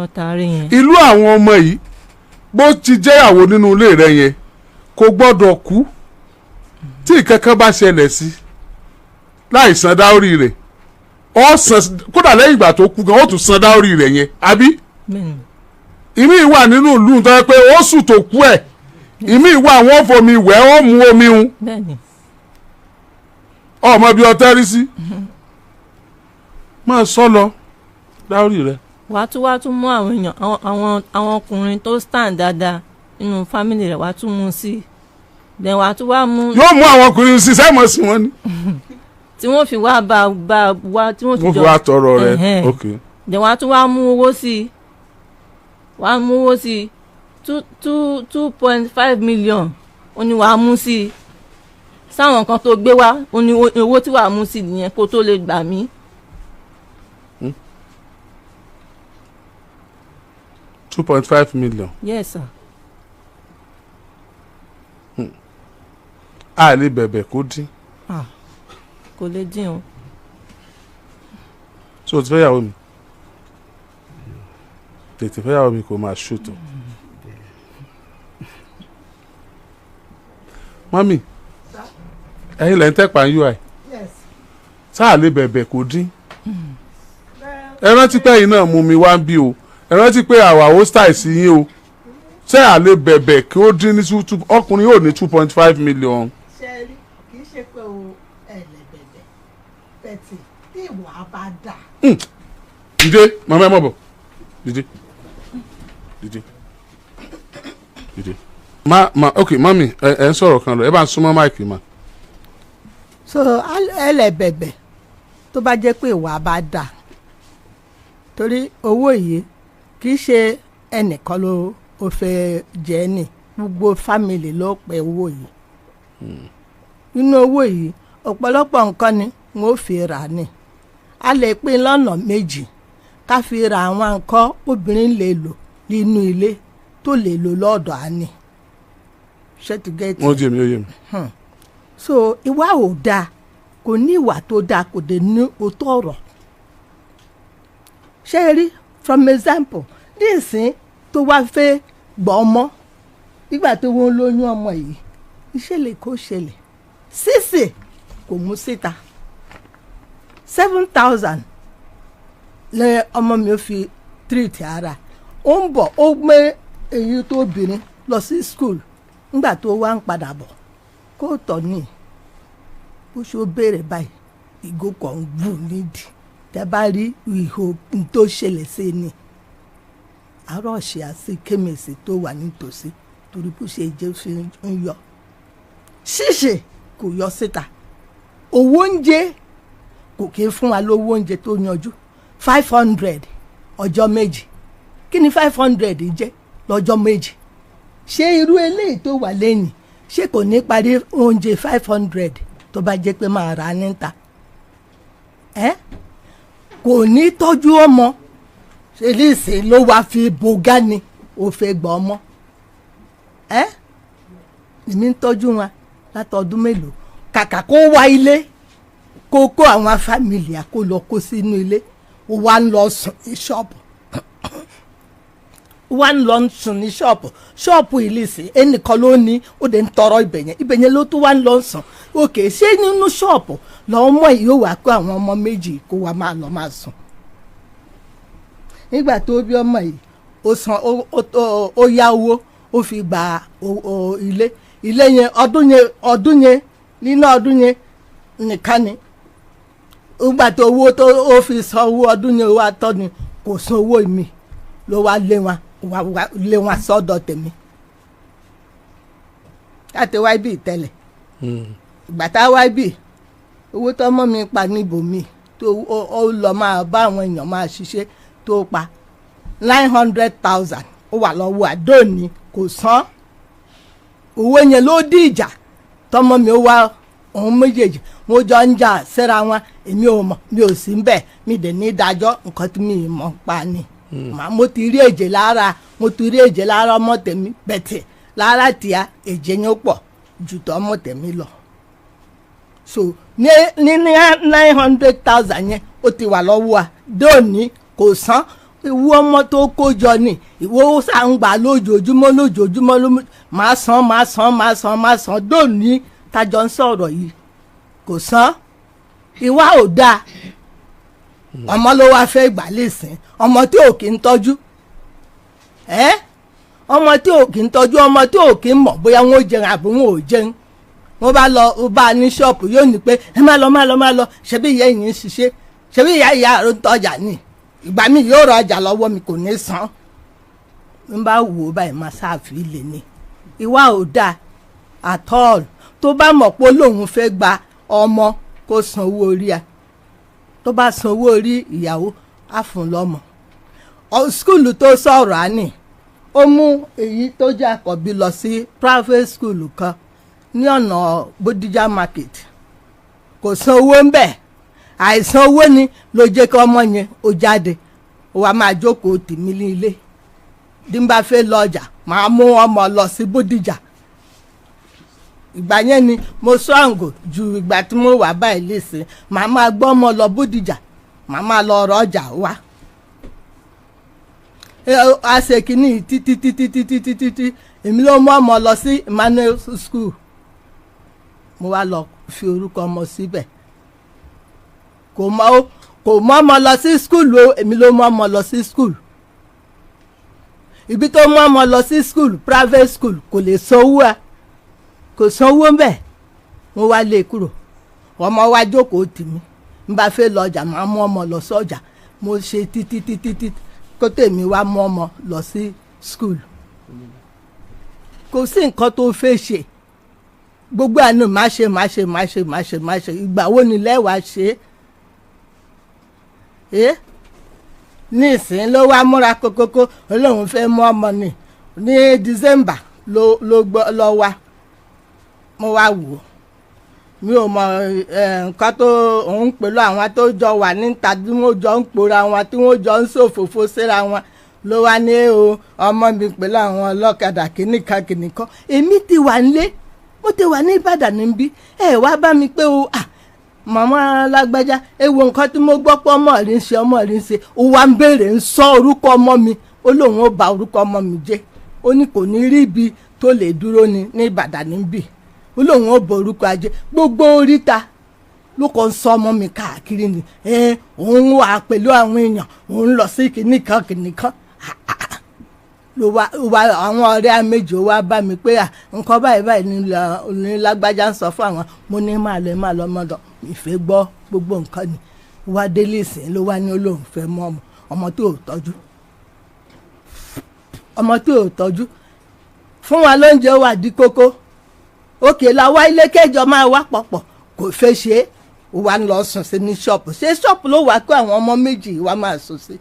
ọ̀tàrí yẹn. Ìlú àwọn ọmọ yìí bó ti jẹ́yàwó nínú ilé rẹ̀ yẹn kò gbọ́dọ̀ kú tí ìkankan bá ṣẹlẹ̀ sí láì san dáórì rẹ̀ ó san kódà lẹ́yìn ìgbà tó kú gan ó tún san dáórì rẹ̀ yẹn àbí ìmí wà nínú ìlú tó yẹ pé ó sùn tó kú ẹ̀ ìmí wà wọ́n fomi wẹ̀ ó mu omi hun ọmọ bíi ọtẹ́rí sí máa sọ lọ dáórì rẹ̀. wàá tún mú àwọn èèyàn àwọn ọkùnrin tó stand dáadáa nínú fámìlì rẹ̀ wàá tún mú sí then wàá tún wá mú. yóò mú àwọn ọkùnrin sí sẹ́mọ̀ sí wọn ni. tí wọ́n fi wá bá wá tí wọ́n fi jọ. wọ́n fi wá tọrọ rẹ̀ ok. then wàá tún wá mú owó sí wàá mú owó sí 2.5 million ó ní wàá mú sí sáwọn kan tó gbé wá ó ní owó tí wàá mú sí nìyẹn kó tó lè gbà mí. 2.5 million. Yes sir. A lè bẹ̀bẹ̀ kó dín. Kò lè dín o. So o ti fẹ́ yàwó mi tètè fẹ́ yàwó mi kò máa ṣòtò. Mami ẹ̀yin lẹ́yìn tẹ́pà UI sáà lè bẹ̀bẹ̀ kó dín. Ẹ rántí pé ẹ̀yin náà mú mi wá ń bí o ẹ rántí pé àwa hostile sí yín o ṣé à lè bẹ̀bẹ̀ kí ó dín ní ọkùnrin yóò ní 2.5 million. ṣe rí kì í ṣe pé o ẹ lè bẹ̀bẹ̀ bẹ̀tì tí ìwà bá dà. dìde màmá ẹ mọ̀ bọ̀ dìde ok mami ẹ ń sọ̀rọ̀ kan lọ ẹ bá ń súnmọ́ máìkì ma. so ẹ lè bẹ̀bẹ̀ tó bá jẹ́ pé ìwà bá dà torí owó yìí kì í ṣe ẹnìkan ló ó fẹ́ jẹ́ ní gbogbo fámìlì ló pẹ̀ owó yìí nínú owó yìí ọ̀pọ̀lọpọ̀ nǹkan ni wọ́n fi rà ní a lè pín lọ́nà méjì ká fi ra àwọn nǹkan obìnrin lè lò nínú ilé tó lè lò lọ́dọ̀ àní ṣé ti gẹ́tì. wọ́n jẹ́ mi ó yé mi. so ìwà ò dáa kò ní ìwà tó dáa kò dé ní òótọ́ ọ̀rọ̀ ṣé ẹ rí from example nísìn tó wá fẹ́ gbọ́ ọmọ nígbà tó wọ́n lóyún ọmọ yìí ìṣẹ̀lẹ̀ kò ṣẹlẹ̀ sísè kò mú síta 7,000 lẹ ọmọ mi ò fi treat ara ó ń bọ̀ ó gbé èyí tó obìnrin lọ sí school nígbà tó wá ń padà bọ̀ kó tọ̀ ní bó ṣe ó béèrè báyìí ìgò kan ń bù nídìí tẹ́ bá rí ìhò tó ṣẹlẹ̀ sí ni àárọ̀ ṣe àti kémèsì tó wà nítòsí torí bó ṣe jẹ́ fi ń yọ ṣíṣe kò yọ síta owó oúnjẹ kò kí ń fún wa lówó oúnjẹ tó yanjú 500 ọjọ́ méjì kí ni 500 jẹ́ lọ́jọ́ méjì ṣé irú eléyìí tó wà lẹ́yìn ṣé kò ní parí oúnjẹ 500 tó bá jẹ́ pé máa rà níta kò ní tọ́jú ọmọ ṣèlísì ló wá fi bògá ni ó fẹ́ gbọ́ ọmọ èmi ń tọ́jú wọn látọdún mélòó kàkà kó wá ilé kó kó àwọn fámìlì àkó lọ kó sínú ilé ó wá ń lọ sùn ní ṣọ́ọ̀bù ṣọ́ọ̀bù ìlísì ẹnìkan ló ní ó dé ń tọrọ ibẹ̀ yẹn ló tó wá ń lọ sùn òkè ṣé nínú ṣọ́ọ̀bù lọ́mọ yìí yóò wá kó àwọn ọmọ méjì kó wá máa sùn nígbà tó bí ọmọ yìí ó san ó yá owó ó fi gba ilé yẹn ọdún yẹn nínú ọdún yẹn nìkan ni nígbà tó owó tó ó fi san owó ọdún yẹn wá tọ́ ni kò san owó mi ló wá lé wọn sọ́dọ̀ tèmi láti wáyé bíi tẹ́lẹ̀ ìgbà tá a wáyé bíi owó tó mọ́ mi pa níbòmí tó ó lọ máa bá àwọn èèyàn máa ṣiṣẹ́ tó pa 900,000 ó wà lọ́wọ́ àdóòní kò san owó yẹn ló dí ìjà tọmọ mi ó wá òun méjèèjì mo jọ ń jà síra wọn èmi ò mọ̀ mi ò sí bẹ́ẹ̀ mi dẹ̀ ní ìdájọ́ nǹkan tí mi mọ̀ pa ni mo ti rí èjè lára ọmọ tèmi bẹ̀tẹ̀ lára tìá èjè yẹn pọ̀ ju tọ́ ọmọ tèmi lọ so ní 900,000 yẹn ó ti wà lọ́wọ́ à dóòní kò san ìwọ ọmọ tó kó jọ ni ìwọ sàǹgbà lójoojúmọ́ máa san dóòní tájọ ń sọ̀rọ̀ yìí kò san ìwà ò dáa ọmọ ló wá fẹ́ gbà lẹ́sìn ọmọ tí ò kí ń tọ́jú ọmọ tí ò kí ń tọ́jú ọmọ tí ò kí ń mọ̀ bóyá wọn ò jẹun àbí wọn ò jẹun wọ́n bá lọ bá a ní ṣọ́ọ̀pù yóò ní pé ẹ má lọ ṣebí ìyá ẹ̀yìn ń ṣiṣẹ́ ṣebí ìyá ló ń tọ́jà ní ìgbà mi yóò rọ ọjà lọ́wọ́ mi kò ní san n bá wò ó báyìí máa ṣáàfin ilé ni ìwà ò dáa at all tó bá mọ̀ pé lòun fẹ́ gba ọmọ kó san owó orí ẹ̀ tó bá san owó orí ìyàwó á fún lọ́mọ skúlù tó sọ̀rọ̀ á nì ó mú èyí tó jẹ́ àkọ́bí lọ sí private school kan ní ọ̀nà Bódìjà market kò san owó ń bẹ̀ àìsan owó ni ló jẹ́ kí ọmọ yẹn ó jáde ó wá máa jókòó tèmi ní ilé bí n bá fẹ́ lọ ọjà màá mú ọmọ lọ sí Bódìjà ìgbà yẹn ni mo sọ̀ǹgò ju ìgbà tí mo wà báyìí lẹ́sìn màá máa gbọ́ ọmọ lọ Bódìjà màá máa lọ ọ̀rọ̀ ọjà wá a ṣe kínní títí èmi ló mú ọmọ lọ sí Emmanuel school mo wá lọ fi orúkọ ọmọ síbẹ̀ kò mọ ọmọ lọ sí school o èmi ló mú ọmọ lọ sí school ibi tó mú ọmọ lọ sí school private school kò lè sanwó ẹ kò sanwó ń bẹ̀ mo wá lé kúrò ọmọ wa jókòó tì mí n bá fẹ́ lọ ọjà máa mú ọmọ lọ sọ́jà mo ṣe títí kó tèmi wá mú ọmọ lọ sí school kò sí nǹkan tó fẹ́ ṣe gbogbo àná má ṣe ìgbà wo ni lẹ́wàá ṣe é ní ìsìn ló wá múra kókókó olóhùn fẹ́ mú ọmọ ní December ló wá mo wá wò ó mi ò mọ nǹkan tó òun pẹ̀lú àwọn tó jọ wà níta tí wọ́n jọ ń pòra wọn tí wọ́n jọ ń ṣòfófó síra wọn ló wá ní ọmọ mi pẹ̀lú àwọn ọlọ́kadà kìnnìkan èmi ti wà nílé mo ti wà ní Ìbàdàn níbí wá bá mi pé màmá alágbájá ewo nǹkan tí mo gbọ́ pé ọmọ rí ń ṣe ó wá ń béèrè ń sọ orúkọ ọmọ mi ó lóun ó bà orúkọ ọmọ mi jẹ́ ó ní kò ní rí ibi tó lè dúró ní Ìbàdàn níbí ó lóun ó bọ orúkọ ajé gbogbo oríta ló kàn ń sọ ọmọ mi káàkiri ni òun wà pẹ̀lú àwọn èèyàn òun lọ sí kìnnìkan ló wá àwọn ọ̀rẹ́ méjì ó wá bá mi pé nǹkan báyìí ní lágbájá ń sọ fún àwọn mo ní máa lọ mọ́dọ̀ ìfẹ́ gbọ́ gbogbo nǹkan ni wá délé ìsìn ló wá ní olóhùn fẹ́ mọ́ ọmọ tó tọ́jú fún wa lóúnjẹ wà dí kókó òkè làwa ilé kẹjọ máa wá pọ̀pọ̀ kò fẹ́ ṣe é wà ń lọ sùn sí ní ṣọ́ọ̀pù ṣé ṣọ́ọ̀pù ló wà kó àwọn ọmọ méjì wá máa sùn sí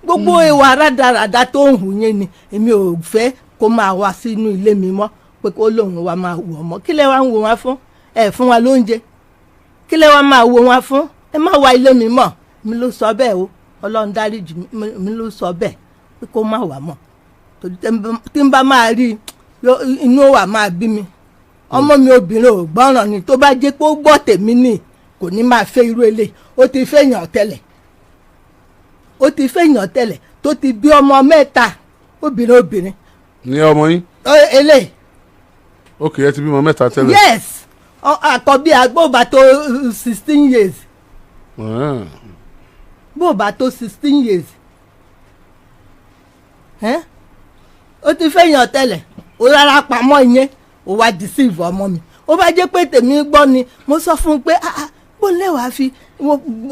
gbogbo ìwà rádaràda tó ń hù yẹn ni èmi ò fẹ́ kó máa wá sínú ilé mi mọ́ pé kó lóun wa máa wò ọmọ kí lẹ wá ń wò wọn fún fún wa lóúnjẹ kí lẹ wá máa wò wọn fún má wá ilé mi mọ́ mi ló sọ bẹ́ẹ̀ o Ọlọ́run dáríjì mi ló sọ bẹ́ẹ̀ pé kó má wà mọ́ torí tí n bá máa rí inú wa máa bí mi ọmọ mi obìnrin ò gbọ́ràn ni tó bá jẹ́ pé ó gbọ́ tèmi nì kò ní máa fẹ́ irú eléyìí ó ti fẹ́yàn tẹ́lẹ̀ tó ti bí ọmọ mẹ́ta obìnrin. ní ọmọ yín. eléyìí. ok ẹ ti bímọ mẹ́ta tẹ́lẹ̀. yes àkọ́bí agbóòbá tó 16 years. bóòbá tó 16 years. ó ti fẹ́yàn tẹ́lẹ̀ ó rárá pamọ́ ìyẹn ó wá deceive ọmọ mi ó bá jẹ́ pé tèmi gbọ́ ni mo sọ fún un pé bó lẹ́wàá fi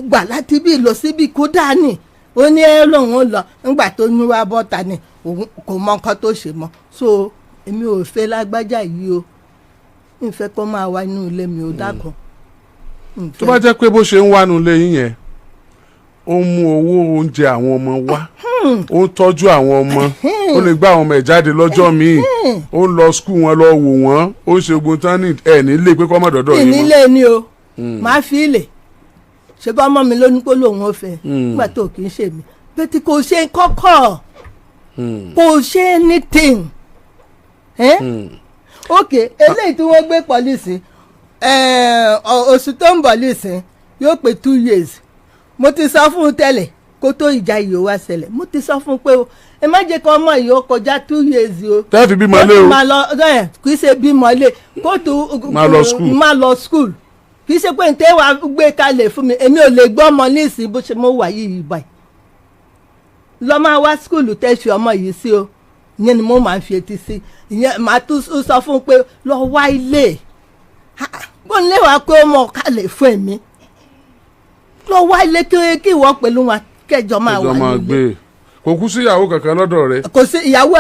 gbà láti bí lọ síbi kó dáa nì ó ní lòun ó lọ nígbà tó ní wá bọ́ta ni òun kò mọ nǹkan tó ṣe mọ́ so èmi ò fẹ́ lágbájá yìí o ìfẹ́ kó máa wá inú ilé mi ò dákun. tó bá jẹ́ pé bó ṣe ń wá inú ilé yín yẹn ó ń mú owó oúnjẹ àwọn ọmọ wá ó ń tọ́jú àwọn ọmọ ó lè gbá àwọn ọmọ ẹ̀ jáde lọ́jọ́ míì ó ń lọ skul wọn lọ wò wọ́n ó ń ṣe ogun tán ní ẹ̀ nílé pé kọ́ mọ̀ dọ́dọ̀ yín mọ́. ìnílé ni o máa fi ilé ṣe bá ọmọ mi lónìí pé lòun ò fẹ́ nígbà tó kì í ṣe mi bẹ́ẹ̀ tí kò ṣe kọ́kọ́ kò ṣe anything ok eléyìí tí wọ́n gbé pọ́lísì oṣù tó ń bọ̀ lísìn yóò pé 2 years mo ti sọ fún un tẹ́lẹ̀ kó tó ìjà yìí ó wá ṣẹlẹ̀ mo ti sọ fún un pé o ẹ má jẹ́ kí ọmọ yìí ó kọjá 2 years o. tẹ́ẹ̀fì bímọ lé o máa lọ kì í ṣe bímọ lé kó tó máa lọ school kì í ṣe pé ǹtẹ́ wàá gbé kalẹ̀ fún mi èmi ò lè gbọ́ ọmọ ní ìsìn bó ṣe mọ́ wà yìí báyìí lọ máa wá skúlù tẹ́ fi ọmọ yìí sí o ìyẹn ni mo máa ń fi etí sí ìyẹn màá tún sọ fún un pé lọ wá ilé bó ń lé wàá pé ó mọ kalẹ̀ fún èmi lọ wá ilé kí ìwọ pẹ̀lú wọn kẹjọ máa wà nílé. kò kú sí ìyàwó kankan lọ́dọ̀ rẹ̀. kò sí ìyàwó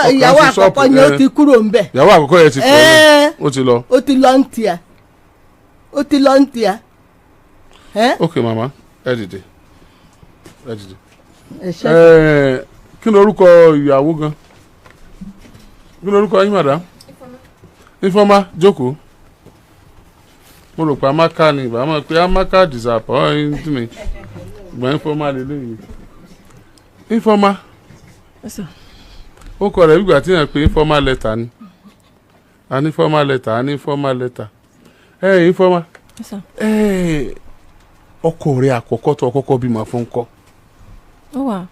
àkọ́kọ́ ni ó ti kúrò ń bẹ̀. ìyàwó àkọ́kọ́ yẹn ti kúrò ó ti lọ. ó ti lọ ń tiẹ̀ ó ti lọ ń tiẹ̀. ok mama ẹ dìde. ẹ kí ni orúkọ ìyàwó gan kí ni orúkọ yín madam. Ifeoma jókòó mo rò pé amaka ni ìbá mọ̀ pé amaka disappoint me gbọ́n Ifeoma lélẹ́yìn. Ifeoma ó kọ rẹ̀ wígbà tí yẹn pé informal letter ni a ní formal letter a ní formal letter Ifeoma ọkọ rẹ̀ àkọ́kọ́ tó ọkọ́kọ́ bímọ fún kọ́ ó wà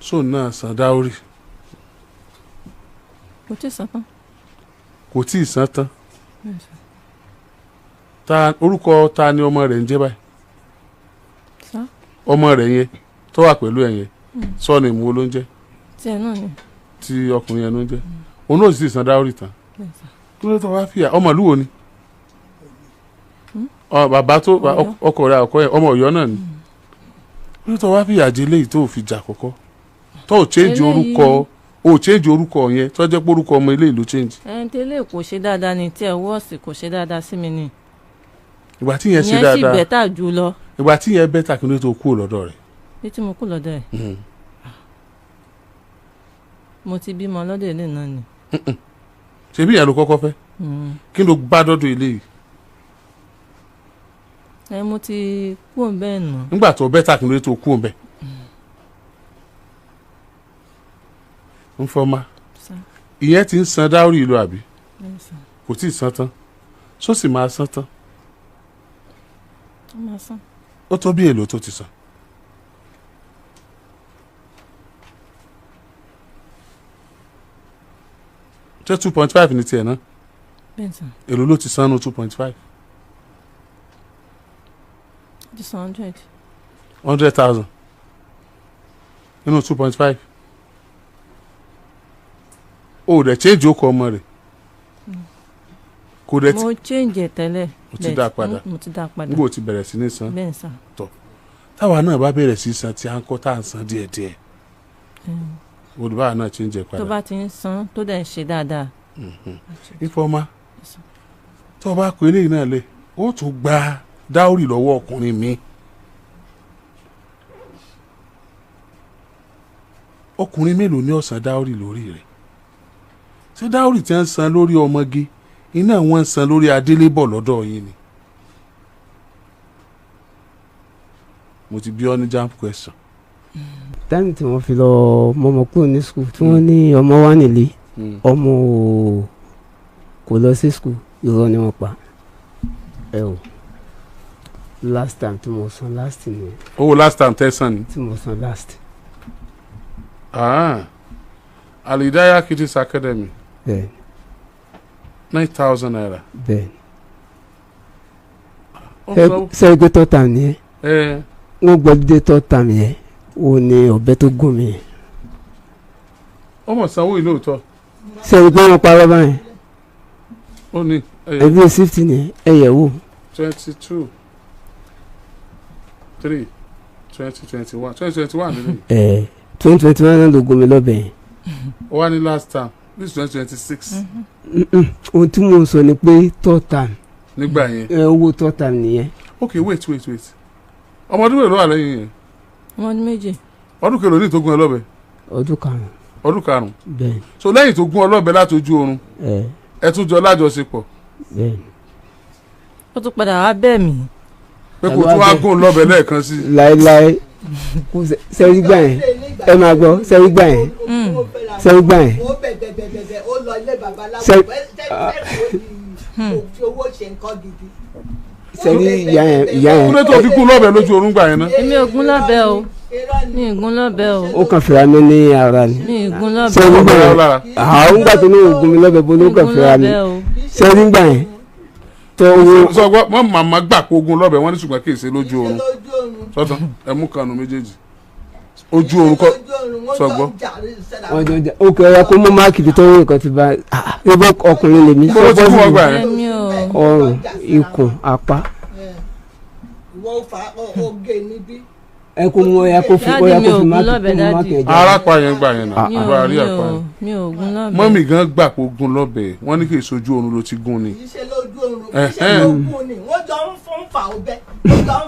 so náà san dáórì kò tí ì san tán. kò tí ì san tán ta orúkọ ta ni ọmọ rẹ̀ ń jẹ́ báyìí ọmọ rẹ̀ yẹn tó wà pẹ̀lú ẹ̀ yẹn sọ́ọ̀nì ìmúwó ló ń jẹ́ tí ẹ náà ni tí ọkùnrin yẹn ló ń jẹ́ òun náà sì ti san dáórì tán kí ló tó wá fìyà ọmọ ìlú wo ni bàbá tó ọkọ rẹ̀ àkọ́kọ́ yẹn ọmọ Ọ̀yọ́ náà ni kí ló tó wá fìyà jẹ léyìí tó fi jà kọ́kọ́ tó ò change orúkọ o change orúkọ yẹn tó jẹ́ pé orúkọ ọmọ ilé ìlú change. tẹ́lẹ̀ kò ṣe dáadáa ni tí ẹ wọ́ọ̀sì kò ṣe dáadáa sí mi ni. ìgbà tí yẹn ṣe dáadáa ìyẹn sì bẹ́tà jù lọ. ìgbà tí yẹn bẹ́tà kí ló tó kú lọ́dọ̀ rẹ̀. bí tí mo kú lọ́dọ̀ ẹ̀. mo ti bímọ lọ́dọ̀ ilé náà ni. ṣebí ìyẹn ló kọ́kọ́ fẹ́ kí ló bá dọ́dọ̀ ilé yìí. mo ti kú òun bẹ́ẹ̀ nù. nígbà tó bẹ́tà kí ló tó kú òun bẹ́ẹ̀. Ifeoma ìyẹn ti ń san dáórì ìlú àbí kò tí ì san tán só sì máa san tán ó tó bí èlò tó ti san. ṣé 2.5 ní tiẹ̀ náà èlò ló ti san ní 2.5. ti san 100,000 nínú 2.5. o dẹ̀ change okò ọmọ rẹ̀ kò dẹ̀ mo change ẹ̀ tẹ́lẹ̀ mo ti dá padà nígbà o ti bẹ̀rẹ̀ sí ní san bẹ́ẹ̀ sà tọ̀ táwa náà bá bẹ̀rẹ̀ sí san tí a ń kọ́ tá à ń san díẹ̀díẹ̀ olùbáwa náà change ẹ̀ padà tó bá ti ń san tó dẹ̀ ń ṣe dáadáa. Ifeoma tó o bá kó eléyìí náà lé o tún gba dáórì lọ́wọ́ ọkùnrin mi ọkùnrin mélòó ní ó san dáórì lórí rẹ̀ ṣé dáórì tí wọ́n ń san lórí ọmọge iná wọ́n ń san lórí adélébọ̀ lọ́dọ̀ yín ni. mo ti bí ọ ní jump question. táìmù tí wọ́n fi lọ mọ́mọ́ kúrò ní skul tí wọ́n ní ọmọ wà nílé ọmọ kò lọ sí skul irọ́ ni wọ́n pa ẹ o last time tí mo san last ni. owó last time tẹ́sán ni. tí mo san last. Alidaya Kids Academy. bẹ́ẹ̀ 9,000 naira. bẹ́ẹ̀ ṣe gbé tọ́ta nìyẹn wọ́n gbọ́ dé tọ́ta nìyẹn ó ní ọ̀bẹ tó gùn mí. ọmọ sanwó ìlú òótọ́. ṣe gbé wọn parọ́ báyìí. ó ní ẹbí 50 ni ẹ yẹ̀ wò. 22 3 2021 2021 nínú. 2021 náà ló gún mi lọ́bẹ̀ yẹn. ó wá ní last time this 2026. ohun tí mo sọ ni pé third time. nígbà yẹn. owó third time nìyẹn. okay wait ọmọ ọdún mélòó wà lẹ́yìn yẹn. ọmọ ọdún méje. ọdún kẹlò ní tó gún ẹ lọ́bẹ. ọdún karùn-ún. ọdún karùn-ún. bẹ́ẹ̀. so lẹ́yìn tó gún ọ lọ́bẹ láti ojú oorun. ẹ tún jọ lájọṣepọ̀. bẹ́ẹ̀. ó tún padà wá bẹ́ẹ̀ mí. pé kò tún wá gún lọ́bẹ lẹ́ẹ̀kan sí. láéláé sẹ́rí gbà yẹn ẹ máa gbọ́ sẹ́rí gbà yẹn sẹ́rí gbà yẹn. ó lọ ilé babaláwo fi owó ṣe nǹkan gidi. sẹ́rí ìyá yẹn. kúlẹ̀ tó fi gún lọ́bẹ lójú oorun gbà yẹn náà. èmi ò gún lọ́bẹ o mi ì gún lọ́bẹ o. ó kàn fìrà mi ní ara ni. mi ì gún lọ́bẹ o. sẹ́rí gbà yẹn àwọn gbà tó ní ògùn mi lọ́bẹ bó ló kàn fìrà mi. sẹ́rí gbà yẹn. tọ́wọ́ sọ wọ́n màmá gbà pé ogun lọ́bẹ̀ wọ́n ní ṣùgbọ́n kì í ṣe lójú oorun sọ́tàn ẹ̀mú kanu méjèèjì ojú oorun kọ́ sọgbọ́. wọ́n jọ jà ó kẹ́ ẹ kó mú máàkì tó tọ́wọ́ nǹkan ti bá ebe ọkùnrin lèmi bó ti fún ọgbà yẹn. ọrùn ikùn apá. wọ́n fa oge níbí. ẹ kó mú ọyà kó fi máàkì ẹ̀jẹ̀. arápá yẹn gbà yẹn náà àbá rí àpá yẹn. mi ò gún lọ́bẹ̀. mọ́mì gan gbà pé ogun lọ́bẹ̀ wọ́n ní kì í ṣojú oorun ló ti gún ni. kì í ṣe lójú oorun kì í ṣe lógún ni wọ́n jọ ń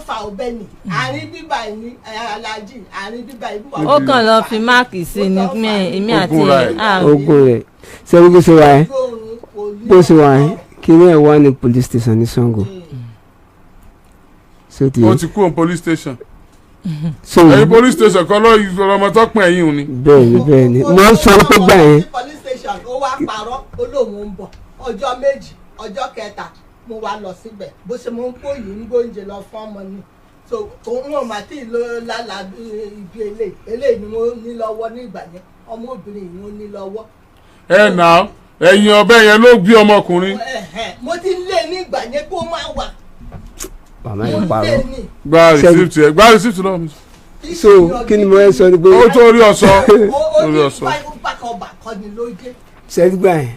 fa ọbẹ̀ ni àárín bíbá ní Alhaji àárín bíbá ìbúwà. ó kàn lọ fi máàkì sí ni èmi àti ogun rẹ̀ ṣé bó ṣe wà ẹ́ bó ṣe wà ẹ́ kí ni ẹ̀ wá ní police station ní Sango. ó ti kú on police station. so ẹ̀yin police station kọ́ lọ́ọ́ ọmọ tó pín ẹ̀yìn òní. bẹ́ẹ̀ni mo ń sọ pé gbà yẹn. police station ó wá parọ́ ó lóun ń bọ̀ ọjọ́ méjì ọjọ́ kẹta mo wá lọ síbẹ̀ bó ṣe mo ń kó yìí ń gbóúnjẹ lọ fún ọmọ ni so òun ò má tí ì lọ lálà ibi eléyìí ni mo ní lọ́wọ́ ní ìgbà yẹn ọmọbìnrin yìí mo ní lọ́wọ́. ẹ nà ẹ̀yìn ọ̀bẹ yẹn ló bí ọmọkùnrin. mo ti lé ní ìgbà yẹn kó má wà. màmá yẹn parọ́. gba receipt lọ. so kí ni mo ẹ sọ ni pé. ó tó rí ọsọ. ó ní bákọ̀ọ̀bà ni ló jẹ́. sẹ́ẹ̀dì gbà yẹn.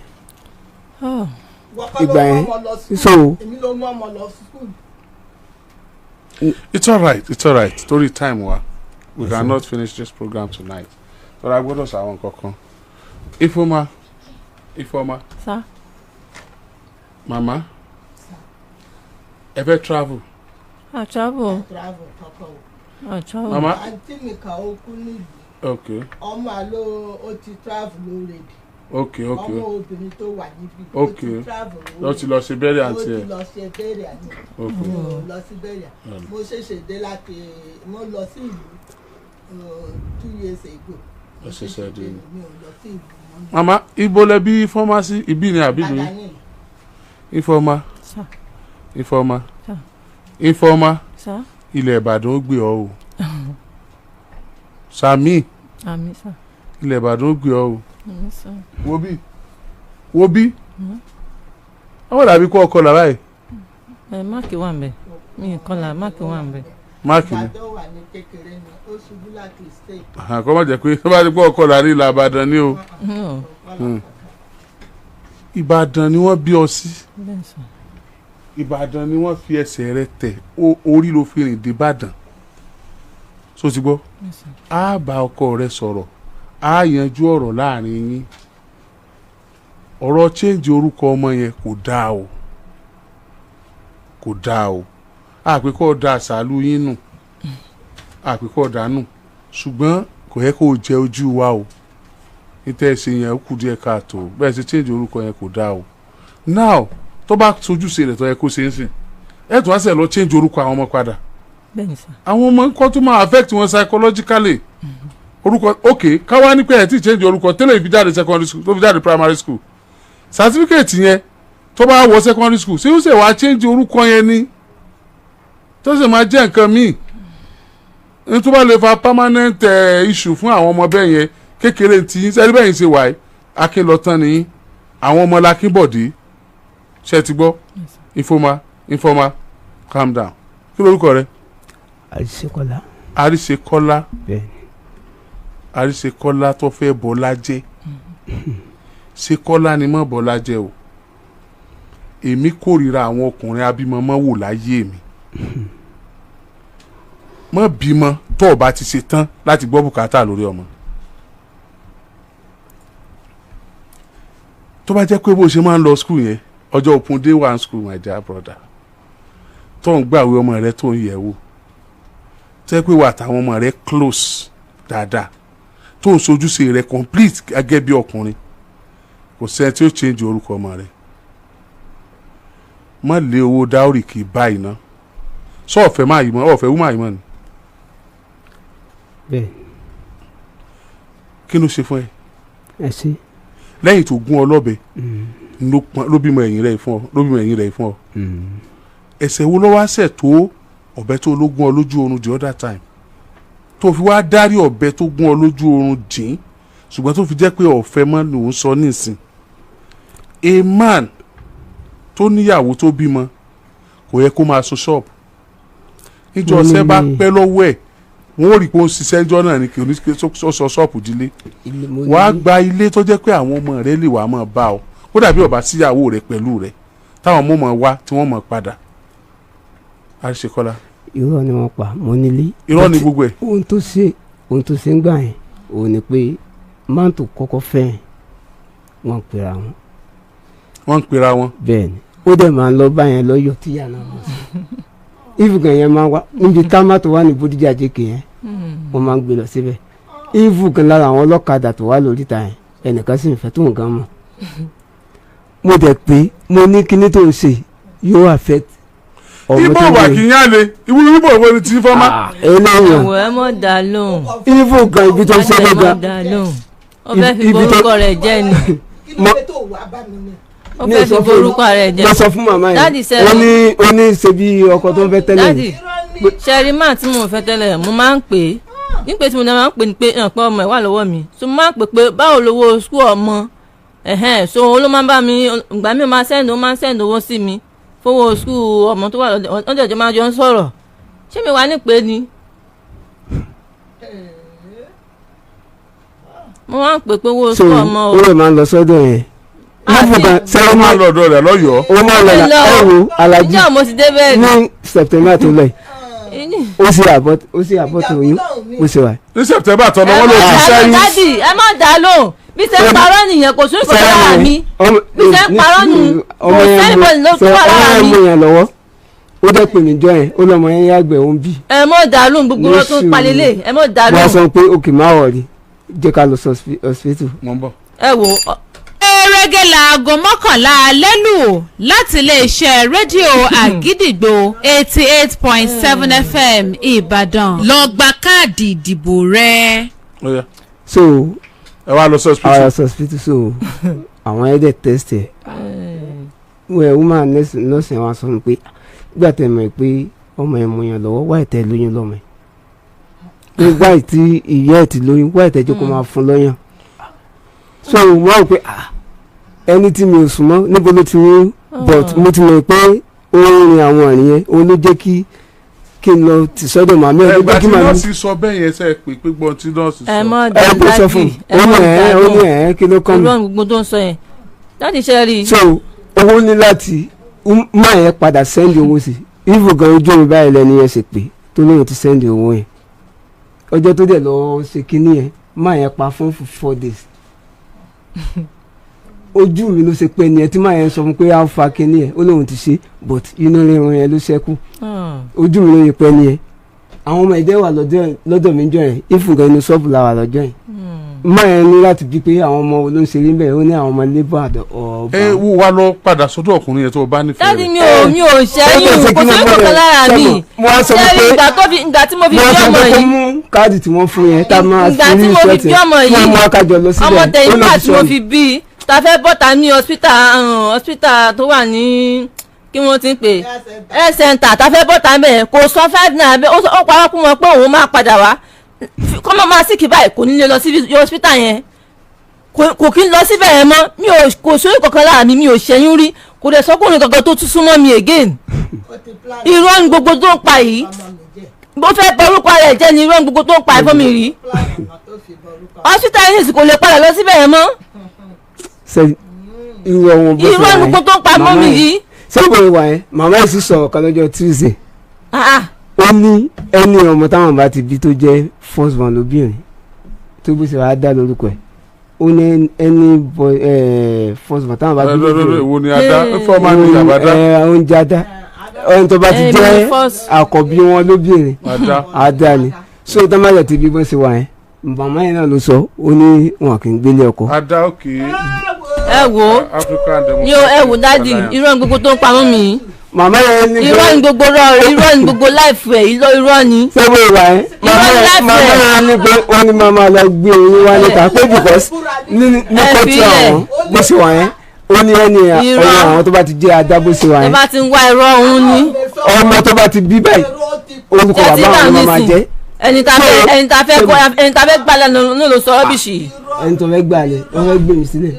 ìgbà yẹn so. èmi ló mú ọmọ lọ school. It's all right story time wa we cannot finish this program tonight but I gbọ́dọ̀ sọ àwọn kankan. Ifeoma sir mama ẹ fẹ́ travel. travel kọ́kọ́. mama àǹtí mi kà ó kú níbi. okay ọmọ àlọ́ ó ti travel already. okay ọmọ obìnrin tó wà níbí. okay lọ ti lọ sí bẹ́ẹ̀rẹ̀ àǹtí ẹ̀. ó ti lọ sí bẹ́ẹ̀rẹ̀ àǹtí ẹ̀. okay lọ sí bẹ́ẹ̀rẹ̀ mo ṣẹ̀ṣẹ̀ dé láti mo lọ sí ìlú 2 years ago. Ó ṣẹ̀ṣẹ̀ dé ni. mi ò lọ sí ìlú. mama ibo lẹ bí pharmacy ibi ni àbí lu Ifeoma Ifeoma ilẹ̀ Ìbàdàn ó gbé ọ o Sami ilẹ̀ Ìbàdàn ó gbé ọ o wo bí àwọn dàbí kó ọkọ làbá yìí. máàkì wà ń bẹ mi kọlà máàkì wà ń bẹ. máàkì ni. Ìbàdàn wà ní kékeré ni ó ṣubú láti state. kọ́ má jẹ́ pé tó bá ti kó ọkọ là ní ilẹ̀ Ìbàdàn ni o. Ìbàdàn ni wọ́n bí ọ sí. Ìbàdàn ni wọ́n fi ẹsẹ̀ rẹ tẹ̀ orí ló fi rìn dé Ìbàdàn so ti gbọ́ á bá ọkọ rẹ sọ̀rọ̀ á yanjú ọ̀rọ̀ láàrin yín ọ̀rọ̀ change orúkọ ọmọ yẹn kò dáa o àpékọ́ da àṣàlù yín nù àpékọ́ dànù ṣùgbọ́n kò yẹ kó jẹ ojú wa o níta ẹsẹ̀ yẹn kù díẹ̀ káàtó bẹ́ẹ̀ ṣe change orúkọ yẹn kò dáa o now tó bá sojú ṣe rẹ̀ tó yẹ kó ṣe ń sìn ẹ̀ tó wá sẹ̀ lọ change orúkọ àwọn ọmọ padà àwọn ọmọ nǹkan tó máa affect wọn psychologically orúkọ ok káwá ní pé ẹ̀ tí change orúkọ tẹ́lẹ̀ fi jáde secondary school tó fi jáde primary school certificate yẹn tó bá wọ secondary school ṣé ó ṣe wàá change orúkọ yẹn ni tó sì máa jẹ́ nǹkan míì ní tó bá lè fa permanent issue fún àwọn ọmọ bẹ́ẹ̀ yẹn kékeré tí sẹ́ni bẹ́ẹ̀ yìí ṣe wáyé akínlọ́tàn ni àwọn ọmọ lakínbọ̀dé ṣe ti gbọ́ Ifeoma calm down kí lórúkọ rẹ. Àríṣekọ́lá Àríṣekọ́lá tó fẹ́ Bọ́lá jẹ́ ṣe Kọ́lá ni mọ́ Bọ́lá jẹ́ o èmi kórìíra àwọn ọkùnrin abímọmọ wò láyé mi mọ́ bímọ tó o bá ti ṣe tán láti gbọ́ bùkátà lórí ọmọ tó bá jẹ́ pé bó ṣe máa ń lọ skul yẹn ọjọ́ òpin day one school my dear brother tó ń gbàwé ọmọ rẹ tó ń yẹ̀ wò tẹ́ pé wà táwọn ọmọ rẹ close dáadáa tó ń sojúṣe rẹ complete gẹ́gẹ́ bí ọkùnrin kò sẹ́ni tí ó change orúkọ ọmọ rẹ má lé owó dáórì kì í báyìí ná sọ ọ̀fẹ́ máa yìí mọ́ ọ̀fẹ́ wú máa yìí mọ́ ni. bẹ́ẹ̀ kí ló ṣe fún ẹ. ẹ ṣe. lẹ́yìn tó gún ọ lọ́bẹ ló bímọ ẹ̀yìn rẹ̀ fún ọ. ẹ̀ṣẹ̀ wo ló wá ṣẹ̀ tó ọ̀bẹ tó ló gún ọ lójú oorun the other time tó fi wá dárí ọ̀bẹ tó gún ọ lójú oorun dín ṣùgbọ́n tó fi jẹ́ pé ọ̀fẹ́ mọ́ lòún sọ nísìn a man tó níyàwó tó bímọ kò yẹ kó máa sun ṣọ́ọ̀bù níjọ́ ọ̀sẹ̀ bá pẹ́ lọ́wọ́ ẹ̀ wọ́n rí i pé ó ń ṣiṣẹ́ ẹjọ́ náà ni kì í sọ ṣọ́ọ̀bù dílé wàá gba ilé tó jẹ́ pé àwọn ọmọ rẹ lè wàá máa bá ọ kó dàbí ọba síyàwó rẹ pẹ̀lú rẹ táwọn ọmọ máa wá tí wọ́n máa padà àṣekọ́lá. irọ́ ni wọ́n pa mo nílé. irọ́ ni gbogbo ẹ̀. ohun tó ṣe ń gbà yẹn òun ni pé máàntù kọ́kọ́ fẹ́ yẹn wọ́n ń pera wọn. wọ́n ń pera wọn. bẹ́ẹ̀ ni ó dẹ̀ máa ń lọ bá yẹn lọ́yọ̀ tíyà náà mọ̀ sí. ìfùgàn yẹn máa ń wá níbi támátò wà ní Bódìjà jẹ́kẹ̀ yẹn wọ́n máa ń gbé lọ síbẹ̀. ìfùgàn lára àwọn ọlọ́kadà tó wà lóríta yẹn ẹnìkan sì ń fẹ́ tó nǹkan mọ̀. mo dẹ̀ pé mo ní kíní tó ń ṣe yóò affect ibo wà kì í yá le ibo ìwé ni tí fọ́n má. eléyàn ìwọ ẹ mọ̀ dá lóhùn. ibo gan ibi tó ń ṣe gbọ́ngàn. ó fẹ́ fi borúkọ rẹ̀ jẹ́ ni. ó fẹ́ fi borúkọ rẹ̀ jẹ́. mo sọ fún màmá yẹn ó ní ṣe bí ọkọ tó ń fẹ́ tẹ́lẹ̀. dádì ṣẹ́rìmá tí mo fẹ́ tẹ́lẹ̀ mo máa ń pè é nípe tí mo máa ń pè ní pé ọmọ ẹ̀ wà lọ́wọ́ mi so mo máa ń pè pé báwo lówó skul ọmọ so ló máa ń bá mi ìgbà mi ó máa ń sẹ́ndì owó sí mi fowó skul ọmọ tó wà lọ́dọ̀ ọjọ́ máa jọ ń sọ̀rọ̀ ṣé mi wà ní pé ni. mo máa ń pè pé owó skul ọmọ o. ó lè máa ń lọ sọ́dọ̀ yẹn. sẹ́wọ́n máa ń lọ ọ̀dọ̀ rẹ̀ lọ́yọ̀ọ́. ó máa ń lọ ẹ̀wò Alhaji ìjọ mo ti dé bẹ́ẹ̀ ni. ní September tó lọ yìí ó sì àbọ̀tò oyún ó sì wà. ní September tó lọ́wọ́ ló ti sẹ́yìn. dádì ẹ má dá lóhùn bí ṣe ń parọ́ nìyẹn kò sún ìkọ̀tọ̀ lára mi bí ṣe ń parọ́ nù kò sẹ́yìn bọ́ọ̀lù ló tún wà lára mi. ọmọ yẹn mú yẹn lọ́wọ́ ó dẹ́ pè mí jọ yẹn ó lọ́mọ yẹn yàgbẹ́ ó ń bì. ẹ mọ̀ dá lóhùn gbogbo wọn tó ń palẹ̀lẹ̀ ẹ mọ̀ dá lóhùn. wọ́n sọ pé òkè má wọ̀ rí jẹ́ ká lọ sí hospital. ẹ wò ó. erege laago mọ́kànlá alẹ́ lù láti iléeṣẹ́ rédíò Àgídìgbò 88.7 FM Ìbàdàn lọ gba káàdì ìdìbò rẹ. so ẹ wá lọ sí hospital so àwọn ẹ̀dẹ̀ test ẹ̀ woman nurse wa sọ pé gbà tẹ̀ mọ̀ pé ọmọ ẹ̀ mú yàn lọ́wọ́ wáyé tẹ̀ lóyún lọ́mọ ẹ̀ pé wáyé tí ìyá ẹ̀ ti lóyún wáyé tẹ̀ jẹ́ kó máa fún lọ́yàn so wọ́n rò pé ẹni tí mi ò sùn mọ́ níbo ló ti wọ́n but mo ti mọ̀ pé ó ń rin àwọn àrìn yẹn ó ló jẹ́ kí n lọ ti sọ́dọ̀ màmí ẹ̀ ẹgbẹ́ tí nọ́ọ̀sì sọ bẹ́ẹ̀ yẹn sẹ́ pé gbọ́n tí nọ́ọ̀sì sọ. ẹ mọ̀ dá sọ fún ó ní kí ló kọ́ mi. ìrọ̀rùn gbogbo tó ń sọ yẹn láti ṣe rí i. so owó ní láti máa yẹn padà sẹ́ndì owó sí ìfò gan ojú mi báyìí lẹ́ni yẹn ṣe pé tó lóun ti sẹ́ndì owó yẹn ọjọ́ tó dẹ̀ lọ ṣe kinní yẹn máa yẹn pa fún 4 days ojú mi ló ṣe pé ẹni ẹ tí máa yẹn sọ fún pé á fa kinní yẹn ó lóun ti ṣe but inú rírun yẹn ló ṣẹ́kù ojú mi ló yẹ pé ẹni yẹn àwọn ọmọ ẹ̀dẹ́ wà lọ́dọ̀ mi jọ yẹn ìfúngàn inú ṣọ́ọ̀bù la wà lọ́jọ́ yẹn máa yẹn ní láti bí pé àwọn ọmọ olóńṣeré ń bẹ̀ ó ní àwọn ọmọ labour ọba. ẹ wo wa lọ padà sọ́dọ̀ ọkùnrin yẹn tó o bá nífẹ̀ẹ́ rẹ̀. dáàdi mi ò ṣẹ́yìn kò sí ìkọ̀kan lára mi ṣẹ́yìn ìgbà tí mo fi bí ọmọ yìí. wọ́n sọ pé kó mú káàdì tí wọ́n fún yẹn tá a máa fi ní ìṣẹ́tì fún ọmọ akájọ lọ síbẹ̀ ọmọ tẹ̀yìn nígbà tí mo fi bí ta fẹ́ bọ́ta ní hospital tó wà ní kí wọ́n ti ń pè health center ta fẹ́ bọ́ta bẹ́ẹ̀ kò sọ 5 naira bẹ́ẹ̀ ó parọ́ kún wọn pé òun máa padà wá kọ́mọ máa sì kí báyìí kò ní lè lọ sí hospital yẹn kò kí ń lọ síbẹ̀ yẹn mọ́ mi ò kò sórí kankan lára mi ò ṣẹ́yún rí kò dẹ̀ sọ́kùnrin kankan tó tún súnmọ́ mi again irọ́ ni gbogbo tó ń pa yìí bó fẹ́ borúkọ rẹ̀ jẹ́ ni irọ́ ni gbogbo tó ń pa ẹ̀fọ́ mi rí hospital yìí kò lè padà lọ síbẹ̀ yẹn mọ́ irọ́ ni gbogbo tó ń pa mọ́ mi yìí. sẹ́gbọ̀n ìwà yẹn màmá yìí sì sọ̀rọ̀ kan lọ́jọ́ Tuesday ó ní ẹni ọmọ táwọn bá ti bí tó jẹ́ first born lóbìnrin tó bó ṣe wàá dá lórúkọ ẹ̀ ó ní ẹni first born táwọn bá bí lóbìnrin wo ni ada fọ́ máa ní àbádá oúnjẹ ada ẹni tó bá ti jẹ́ àkọ́bí wọn lóbìnrin ada ni so támájà ti bí bó ṣe wà yẹn màmá yẹn náà ló sọ ó ní wọn kì í gbélé ọkọ. ada òkè. ẹ wo dádì irọ́ gbogbo tó ń pamọ́ mi màmá yẹn ní pé irọ́ ni gbogbo irọ́ ni gbogbo láìfù ẹ̀ irọ́ ni. sẹ́wọ́n ìwà ẹ̀ màmá yẹn ní pé wọ́n ní màmá lọ gbé oyún wá níta pé because ní kọ́tù àwọn bó ṣe wà yẹn ó ní ẹni ọ̀rọ̀ àwọn tó bá ti jẹ́ ajá bó ṣe wà yẹn. ẹ bá ti ń wá irọ́ òun ni. ọmọ tó bá ti bí báyìí orúkọ bàbá àwọn ọmọ máa jẹ́. ẹni tá fẹ́ gbà lẹ́nu ló sọ rọ́bìṣì. ẹni tó fẹ́ gbà lẹ̀ wọ́n fẹ́ gbé mi sílẹ̀.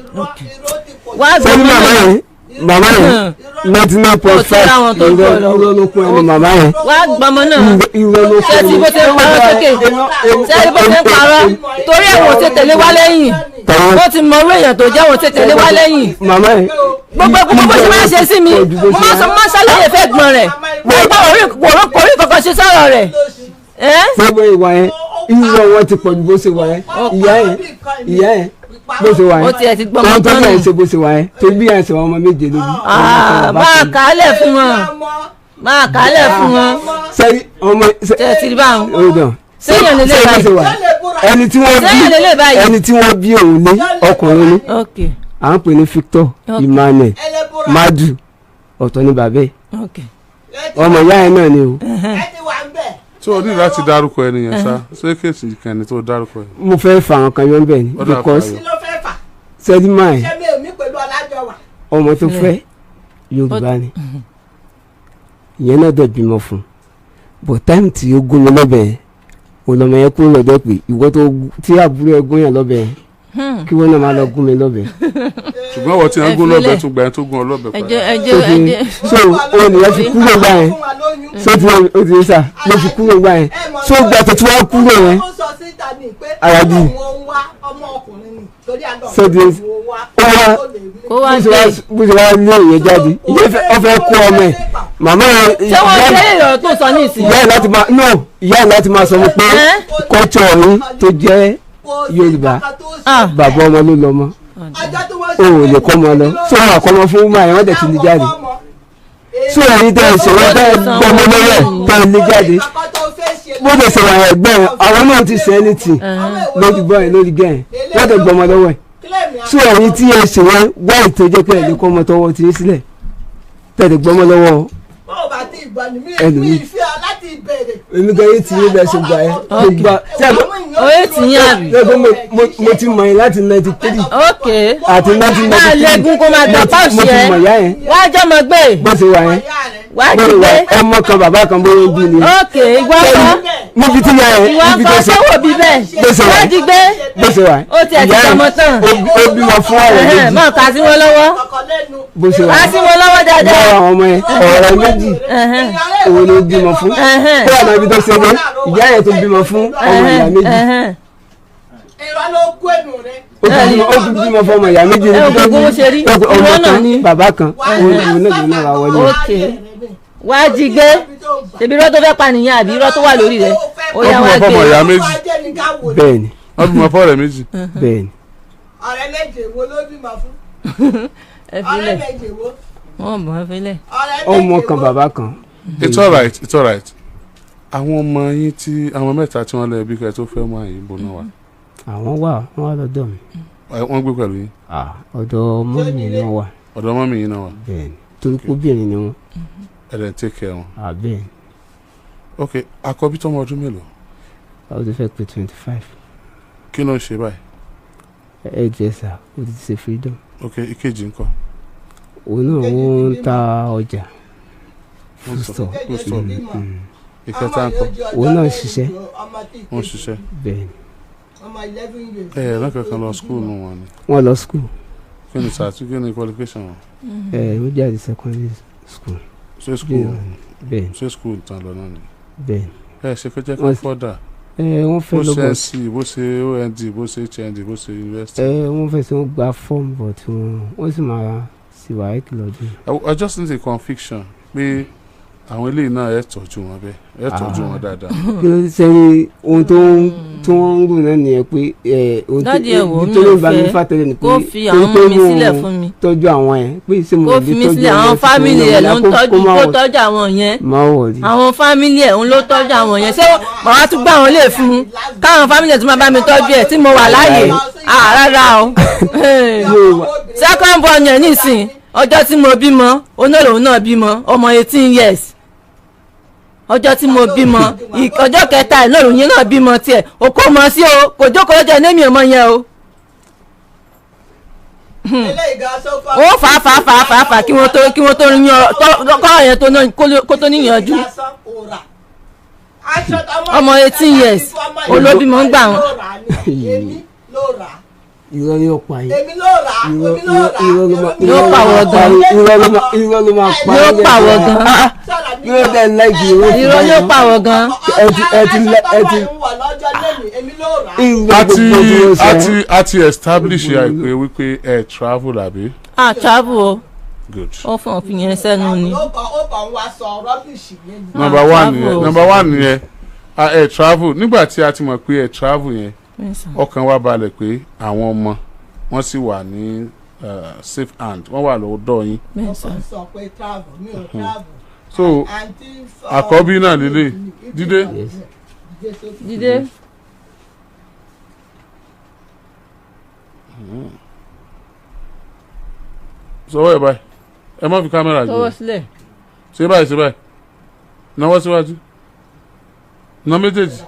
wá gbé mi màmá yẹn màmá yẹn 99.5 irọ́ ló kún ẹni màmá yẹn. wá gbọmọ náà irọ́ ló kún ẹni. ṣé bó ṣe ń parọ́ sókè ṣé bó ṣe ń parọ́ torí ẹ̀wọ̀n ti tẹ̀lé wá lẹ́yìn wọ́n ti mọ orí èèyàn tó jẹ́ wọ́n ti tẹ̀lé wá lẹ́yìn. màmá yẹn. gbogbo bó ṣe máa ṣe sí mi mo máa ṣàlàyé fẹ́ gbọ́n rẹ̀ gbogbo kò rí kankan ṣe sọ̀rọ̀ rẹ̀. gbogbo ìwà yẹn irọ́ wọn ti pọ̀ ju bó ṣe wà yẹn ìyá yẹn bó ṣe wà yẹn ó tiẹ̀ ti gbọ́mọ tán nù. ṣe bó ṣe wà yẹn tó bí àìsàn ọmọ méje lórí. máa kálẹ̀ fún wọn máa kálẹ̀ fún wọn. sẹ́yìn ọmọ tẹ̀ ti rí báwọn. ọ̀dọ̀ sẹ́yìn lè lè báyìí. ẹni tí wọ́n bí òun ní ọkùnrin ní à ń pè ní Victor Emmanuel Madu ọ̀tọ̀ ní bàbá ẹ̀ ọmọ ìyá ẹ̀ náà ni o. tí o ní láti dárúkọ ẹni yẹn ṣá ṣé kéèsì kẹ́ni tó dárúkọ ẹ. mo fẹ́ fa àwọn kan yọ ń bẹ̀ ni because sẹ́dímà ẹ̀ ọmọ tó fẹ́ Yorùbá ni ìyẹn náà dẹ̀ bímọ fún but time tí ó gún mi lọ́bẹ̀ yẹn olọmọ yẹn kúrò lọ́dọ̀ pé ìwọ tó tí àbúrò ẹ gún yàn lọ́bẹ̀ yẹn kí wọ́n náà máa lọ gún mi lọ́bẹ̀. ṣùgbọ́n wọ́n ti ń gún lọ́bẹ̀ tó gbà yẹn tó gún ọ lọ́bẹ̀ pa. so òun nìyẹn fi kúrò gbà yẹn so tí ó ti sà ló fi kúrò gbà yẹn so gbà tó tí wọ́n kúrò yẹn Alhaji so tí ó wá bó ṣe wá lé ìyẹn jáde ìyẹn fẹ́ kó ọmọ ẹ̀ màmá yẹn ṣé wọ́n ṣe ìrọ̀ tó sọ ní ìsìn. ìyá ẹ̀ láti máa sọ mi pé kọ́tọ̀ mi tó jẹ́ Yorùbá bàbá ọmọ ló lọ mọ́ o ò lè kọ́ ọmọ lọ sọ wà kọ́ ọmọ fún wúmọ̀ ẹ̀ wọ́n dẹ̀ ti lè jáde sọ ẹ̀yin tẹ́ ẹ̀ sọ̀rọ̀ tẹ́ ẹ̀ gbọ́mọ lọ́wọ́ tẹ́ ẹ̀ lè jáde bó dẹ̀ sọ̀rọ̀ àwọn ẹ̀gbẹ́ ẹ̀ àwọn náà ti sẹ́ ní tì lórí bọ́ọ̀ lórí gẹ̀ẹ́ wọ́n dẹ̀ gbọ́mọ lọ́wọ́ ẹ̀ sọ ẹ̀yin tí ẹ̀ ṣe wọ́n wáyé tó jẹ́ pé ẹ̀ lè kọ́ ọmọ tọwọ́ ti sílẹ̀ tẹ́ ẹ̀ gbọ́mọ lọ́wọ́ ẹlòmíì èmi gan yé ti yé bẹ́ẹ̀ ṣe gbà ẹ́ gbogbo oyè tí yín àbí. mo ti mọ̀ yín láti 93 àti 1993 máa lẹ́gùn kó máa dọ̀pá òsì ẹ̀ wá jọmọ gbé bó ṣe wà yẹn wá jí gbé ọmọ kan bàbá kan bóyá ń bí ni. ìwọ kan níbi tí yà ẹ ìwọ kan sọ́wọ́ bí bẹ́ẹ̀ wá jí gbé bó ṣe wà ó tiẹ̀ ti jọmọ tán ó bímọ fún ọ̀rẹ́ méjì máa kà sí wọn lọ́wọ́ bó ṣe wà kà sí wọn lọ́wọ́ dáadáa bọ́ àwọn ọmọ yẹn ọ̀rẹ́ méjì òun ló bímọ fún ó wà náà ibi tó ṣe dé ìyá yẹn tó bímọ fún ọmọ ìyá méjì ó tún bímọ fún ọmọ ìyá méjì ọmọ kan bàbá kan òun náà ló náà wà wọlé. wá jí gbé ṣèbí irọ́ tó fẹ́ pa nìyẹn àbí irọ́ tó wà lórí rẹ̀ ó yá wá gbé. ọmọ ìyá méjì bẹ́ẹ̀ni wọ́n bímọ fún ọ̀rẹ́ méjì. bẹ́ẹ̀ni. ọ̀rẹ́ méje wo ló bímọ fún. ọ̀rẹ́ méje wo. wọ́n bọ̀ ẹ́ fẹ́lẹ̀. ọmọ kan bàbá kan. it's alright àwọn ọmọ yín tí àwọn mẹ́ta tí wọ́n lọ ẹbí kẹ́ tó fẹ́ mọ àyè ìbò náà wà. àwọn wà lọ́dọ̀ mi. wọ́n gbé pẹ̀lú yín. ọ̀dọ̀ mọ́mì ni wọ́n wà. ọ̀dọ̀ mọ́mì yín náà wà. bẹ́ẹ̀ni torí kóbìnrin ni wọ́n. ẹ̀rẹ̀ take care wọn. bẹ́ẹ̀ni. ok àkọ́bí tọ́mọ ọdún mélòó. ó ti fẹ́ pé 25. kí ló ń ṣe báyìí. ẹ jẹ́ sà ó ti ṣe freedom. ok ìkejì ńkọ́. òun náà wọ́n ń ta ọjà. foodstuff. ìkẹta ńkọ́. òun náà ṣiṣẹ́. wọ́n ṣiṣẹ́. bẹ́ẹ̀ni. lọ́kẹ̀kan lọ school nù wọn ni. wọ́n lọ school. kí ni sàtú kí ni qualification wọn. ó jáde secondary school. ṣé school bẹ́ẹ̀ni. ṣé school tán lọ náà ni. bẹ́ẹ̀ni. ṣe kó jẹ́ kó fọ́dà. wọ́n fẹ́ lọ́gbọ̀n. bó ṣe NC bó ṣe OND bó ṣe HND bó ṣe university. wọ́n fẹ́ sọ gba form but wọ́n sì máa sì wà áìkì lọ́dún. I just need a conviction pé àwọn eléyìí náà ẹ tọ́jú wọn bẹ́ẹ̀ ẹ tọ́jú wọn dáadáa. kí ló sẹ́yìn ohun tó ń rò náà nìyẹn pé ohun tó ló ń bá mi fà tẹ́lẹ̀ ni pé kó fi àwọn ọmọ mi sílẹ̀ fún mi. tọ́jú àwọn yẹn pé ṣé mo lè tọ́jú àwọn kó fi mi sílẹ̀ àwọn fámìlì ẹ̀ ló ń tọ́jú àwọn yẹn. máa wọ̀ rí. àwọn fámìlì ẹ̀ ló tọ́jú àwọn yẹn ṣé màá tún gbà wọ́n lè fún un káwọn fámìlì ẹ̀ tún máa bá mi tọ́jú ẹ̀ tí mo wà láàyè rárá o. second born yẹn nísìn ọjọ́ tí mo bímọ oníròhùn náà bímọ ọmọ 18 years ọjọ́ tí mo bímọ ọjọ́ kẹta ẹ̀ lóòrùn yín náà bímọ tiẹ̀ o kò mọ̀ sí o kò jókòó lọ́jọ́ ẹ̀nẹ́mì ọmọ yẹn o. ó fà kí wọ́n tó yan kọ́ yẹn kó tó níyànjú. ọmọ 18 years olóbímọ ń gbà wọn. irọ́ ni ó pa yín. èmi ló rà yóò pàwọ̀ gan. irọ́ ló máa pa yóò pàwọ̀ gan. irọ́ tẹ̀ láìkì irọ́ yóò pàwọ̀ gan. a ti establish àìpé wípé ẹ travel àbí. Travel o. Good. ó fún òfin yẹn sẹ́nu ni. ó kàn wá sọ rọ́bìṣì lẹ́nu. number one nìyẹn ẹ travel nígbà tí a ti mọ̀ pé ẹ travel yẹn ọkàn wa balẹ̀ pé àwọn ọmọ wọ́n sì wà ní safe hand wọ́n wà lọ́dọ̀ yín. sọ pé travel mi ò travel. so àkọ́bí náà lélẹ̀ dídé. sọwọ́ ẹ̀ báyìí ẹ má fi kámẹ́rà jù tọwọ́ sílẹ̀. ṣe báyìí náwó síwájú ná méjèèjì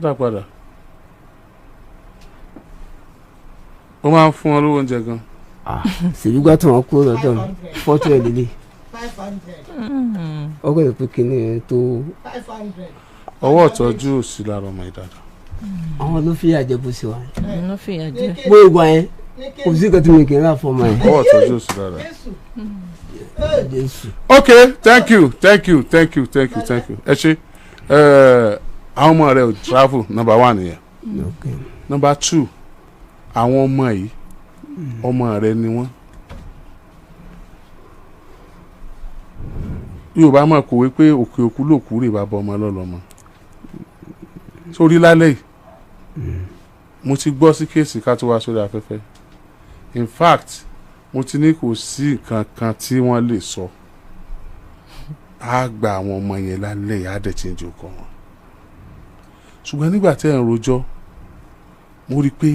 dá padà ó máa ń fún ọ lówó oúnjẹ gan. ṣèlúgbà tí wọ́n kó lọ́dọ̀ mi fọ́tò ẹ̀ lélẹ̀ 500. ọkọ̀ ìpè kìíní tó. 500. ọwọ́ ìtọ́jú òsì lára ọmọ ìdàdà. àwọn ló fi àjẹbù sí wa. ló fi àjẹ. bó ìgbà yẹn kò sí nǹkan tí mi kì í rà fọmọ yẹn. ọwọ́ ìtọ́jú òsì lára. Jésù. Okay, thank you. ẹ ṣe àwọn ọmọ rẹ ò travel number one yẹn. Number two àwọn ọmọ yìí ọmọ rẹ ni wọ́n. Yorùbá máa kọ̀wé pé òkè òkú lòkú rè bàbá ọmọ lọ́lọ́mọ. Sórí lálẹ́ yìí mo ti gbọ́ sí kéèsì ká tó wá sórí afẹ́fẹ́. In fact mo ti ní kò sí nǹkan kan tí wọ́n lè sọ. A gba àwọn ọmọ yẹn lálẹ́ yìí á dẹ̀ change ọkọ wọn. Ṣùgbọ́n nígbà tí ẹ̀ ń rojọ́ mo rí i pé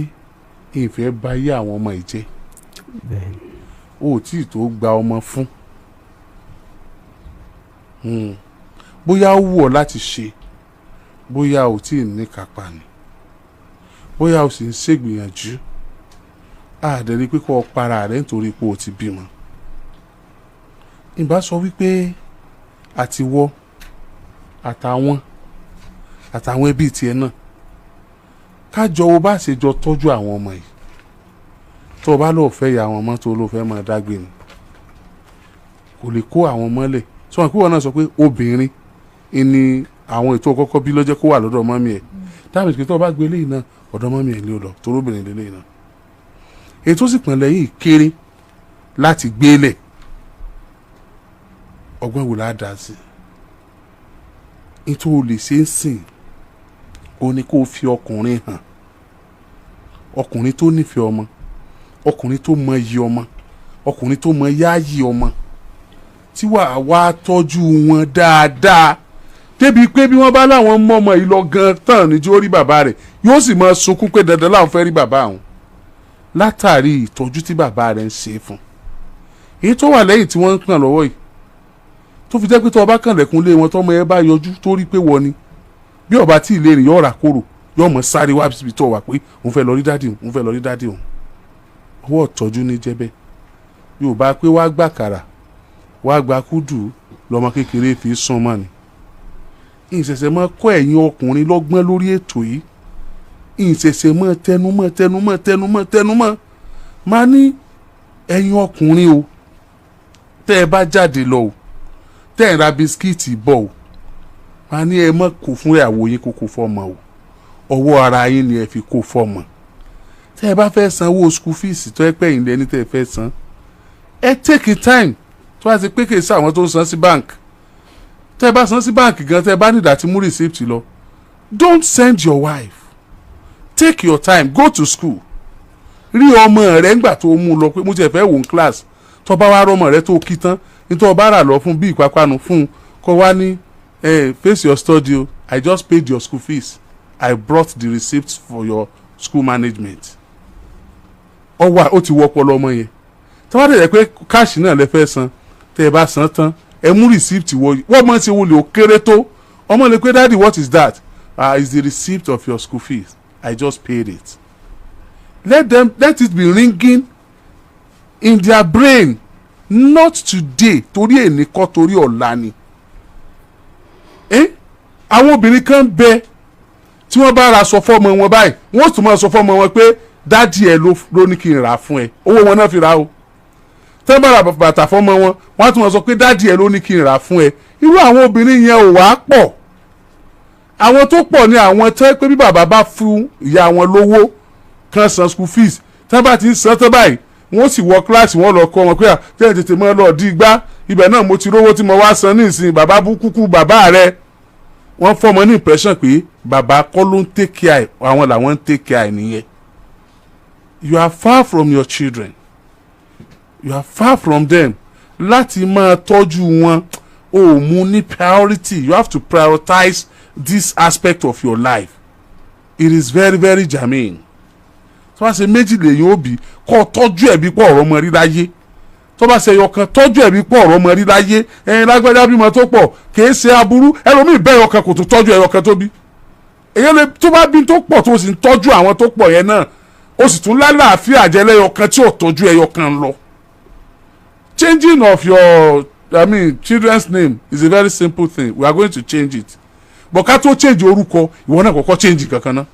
ìfẹ́ bá yé àwọn ọmọ yìí jẹ́. O ò tí ì tó gba ọmọ fún. Bóyá ó wù ọ́ láti ṣe bóyá o tí ì ní kápá ni bóyá o sì ń ṣègbìyànjú àdẹ̀rí pé kó o para rẹ̀ nítorí pé o ti bímọ. Ìbá sọ wípé àtiwọ́ àtàwọn ẹbí tiẹ̀ náà kájọ wo bá ṣe jọ tọ́jú àwọn ọmọ yìí tó o bá lọ́ọ́ fẹ́ ya àwọn ọmọ tó lọ́ọ́ fẹ́ máa dágbé ni kò lè kó àwọn mọ́lẹ̀ sọ wọn kí wọn náà sọ pé obìnrin ni àwọn ètò kọ́kọ́ bí lọ́jọ́ kó wà lọ́dọ̀ mọ́mí ẹ̀ dábìí pé tó o bá gbé eléyìí náà ọ̀dọ̀ mọ́mí ẹ̀ lé o lọ torí obìnrin lé eléyìí náà ètò sì pọ̀nlẹ̀ yìí kéré láti gbélẹ̀ ọgbọ́n wò ládàá sí ètò o lè ṣe ń sìn o ní kó o fi ọkùnrin hàn ọkùnrin tó nífẹ̀ẹ́ ọmọ ọkùnrin tó mọ iyì ọmọ ọkùnrin tó mọ yáàyè ọmọ tí wàá wá tọ́jú wọn dáadáa débi pé bí wọ́n bá láwọn mọ́mọ́ yìí lọ gan tán níjó rí bàbá rẹ̀ yóò sì máa sunkún pé dandan láwọn fẹ́ rí bàbá àwọn látàrí ìtọ́jú tí bàbá rẹ̀ ń ṣe fún èyí tó wà lẹ́yìn tí wọ́n ń kàn lọ́wọ́ yìí tó fi jẹ́ pé tó ọba kàn lẹ́kùn lé wọn tọ́mọ ẹ bá yọjú tó rí pé wọ́n ni bí ọba tí ilé rẹ̀ yóò rà kóró yóò mọ̀ sáré wá síbi tó wà pé òun fẹ́ lọ rí dádì òun ọwọ́ ìtọ́jú ní jẹ́ bẹ́ẹ̀ yóò bá pé wá gbàkàrà wá gba kúdù lọ́mọ kékeré fi sún mọ́ ni ìṣẹ̀ṣẹ̀ máa kọ́ ẹ̀yin ọkùnrin lọ́gbọ́n lórí ètò yìí ìṣẹ̀ṣẹ̀ máa tẹnumọ́ máa ní ẹ̀yin ọkùnrin o tẹ́ ẹ bá jáde lọ o tẹ́ ẹ ra bisikíìtì bọ̀ o máa ní ẹ má kó fún ìyàwó yín kó kó fọ́mọ o ọwọ́ ara yín ni ẹ fi kó fọ́mọ tẹ́ ẹ bá fẹ́ sanwó school fees tó ẹ pẹ́ yín lẹ́ni tẹ́ ẹ fẹ́ san ẹ take time tó bá ti pé kì í sá àwọn tó ń san sí bank tẹ́ ẹ bá san sí bank gan tẹ́ ẹ bá nídàá tí mú receipt lọ don't send your wife take your time go to school rí ọmọ rẹ ńgbà tó mú lọ pé mo ti fẹ́ wò ní class tó bá wá rọmọ rẹ tó kí tán nítorí ọba rà lọ fún bí ìpápánu fún kó wá ní face your study o I just paid your school fees I brought the receipts for your school management ó ti wọ́pọ̀ lọ́mọ yẹn tí wọ́n dẹ̀ pé káàṣì náà lẹ fẹ́ san tẹ́ ẹ bá san tán ẹ mú receipt wọ́n mọ̀ sí wọlé ó kéré tó ọmọ lè pé daddy what is that is the receipt of your school fees I just paid it let it be ringing in their brain not today torí èní kọ́ torí ọ̀la ni àwọn obìnrin kan bẹ tí wọ́n bá ra sọ fọ́mọ wọn báyìí wọ́n tún máa sọ fọ́mọ wọn pé dádì ẹ ló ní kí n rà fún ẹ owó wọn náà fi rà o tẹ́ bá ra bàtà fọ́mọ wọn wọ́n á tún wọn sọ pé dádì ẹ ló ní kí n rà fún ẹ irú àwọn obìnrin yẹn ò wá pọ̀ àwọn tó pọ̀ ni àwọn tẹ́ pé bí bàbá bá fún ìyá wọn lówó kan san school fees tẹ́ bá ti ń san tẹ́ báyìí wọ́n sì wọ kíláàsì wọn lọ kọ́ wọn pé tẹ́ tètè mọ́ lọ di igbá ibẹ̀ náà mo ti rówó tí mo wá san ní ìsìn bàbá bú kúkú bàbá rẹ wọ́n fọmọ ní impression pé bàbá kọ́ ló ń take care àwọn làwọn ń take care nìyẹn. You are far from your children you are far from them láti máa tọ́jú wọn o mú ní priority you have to prioritize this aspect of your life it is very very germane tó bá ṣe méjì lèyìn òbí kọ́ tọ́jú ẹ̀bí pọ̀ ọ̀rọ̀ ọmọ rí láyé tó bá ṣe ẹyọkan tọ́jú ẹ̀bí pọ̀ ọ̀rọ̀ ọmọ rí láyé ẹ̀yin lágbájá bímọ tó pọ̀ kìí ṣe aburú ẹlòmíì bẹ́ẹ̀ ẹyọkan kò tún tọ́jú ẹyọkan tó bí èyí lè tó bá bí tó pọ̀ tó sì ń tọ́jú àwọn tó pọ̀ yẹn náà ó sì tún lálàáfíà jẹ́ lẹ́yọkan tí ò tọ́jú ẹyọkan lọ. Changing of your children's name is a very simple thing we are going to change it but ká tó change orúkọ ìwọ náà kọ́kọ́ change kankan náà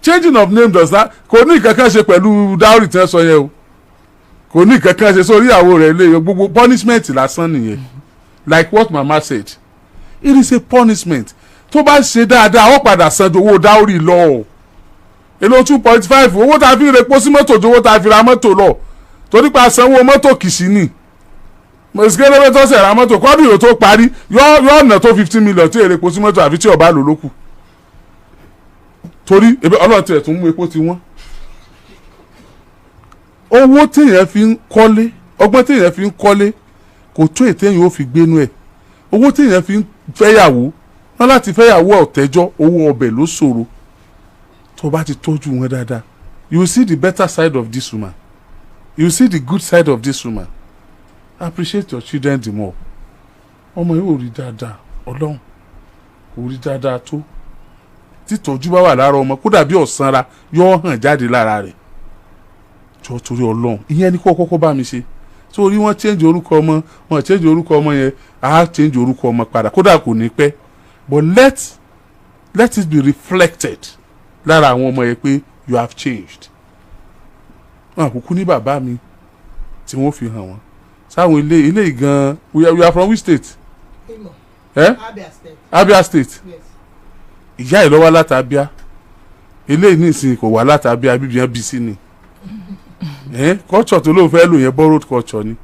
changing of name does that kò ní kankan ṣe pẹ̀lú dowry tí wọ́n sọ yẹn o kò ní kankan ṣe sórí ìyàwó rẹ̀ lé gbogbo punishment lásán nìyẹn like what mama said it is a punishment tó bá ṣe dáadáa ó padà san owó dowry lọ èlò 2.5 owó tá a fi repo sí mọ́tò ju owó tá a fi ra mọ́tò lọ torí pa sanwó mọ́tò kìsì ni mọ̀síkẹ́lẹ́wẹ́ tó ṣe ra mọ́tò kọ́bìrì tó parí yọ ọ̀nà tó 15 million tí èrè po sí mọ́tò àfi tí ọba lò lókù torí ebi ọlọ́run tiẹ̀ tún mú epo ti wọ́n owó téèyàn fi ń kọ́lé ọgbọ́n téèyàn fi ń kọ́lé kò tó ètéèyàn ó fi gbénú ẹ̀ owó téèyàn fi ń fẹ́yàwó wọn láti fẹ́yàwó ọ̀tẹ́jọ́ owó ọbẹ̀ ló ṣòro tó bá ti tọ́jú wọn dáadáa you will see the better side of this woman you will see the good side of this woman appreciate your children the more ọmọ yìí ò rí dáadáa ọlọ́run kò rí dáadáa tó títọ́jú bá wà lára ọmọ kó dàbí ọ̀sánra yóò hàn jáde lára rẹ̀ jọ torí ọlọ́run ìyẹn ni kọ́kọ́ bá mi ṣe torí wọ́n change orúkọ ọmọ wọ́n change orúkọ ọmọ yẹn á change orúkọ ọmọ padà kódà kò ní pẹ́ but let it be reflected lára àwọn ọmọ yẹn pé you have changed wọn àkókò ní bàbá mi tí wọ́n fi hàn wọ́n sáwọn ilé gan we are from which state? Abia state ìyá ẹ̀ lọ́wọ́ láti Abia ilé ní ìsìn kò wá láti Abia bíbí bí sí ni culture tó lóun fẹ́ lò yẹn borrowed culture ni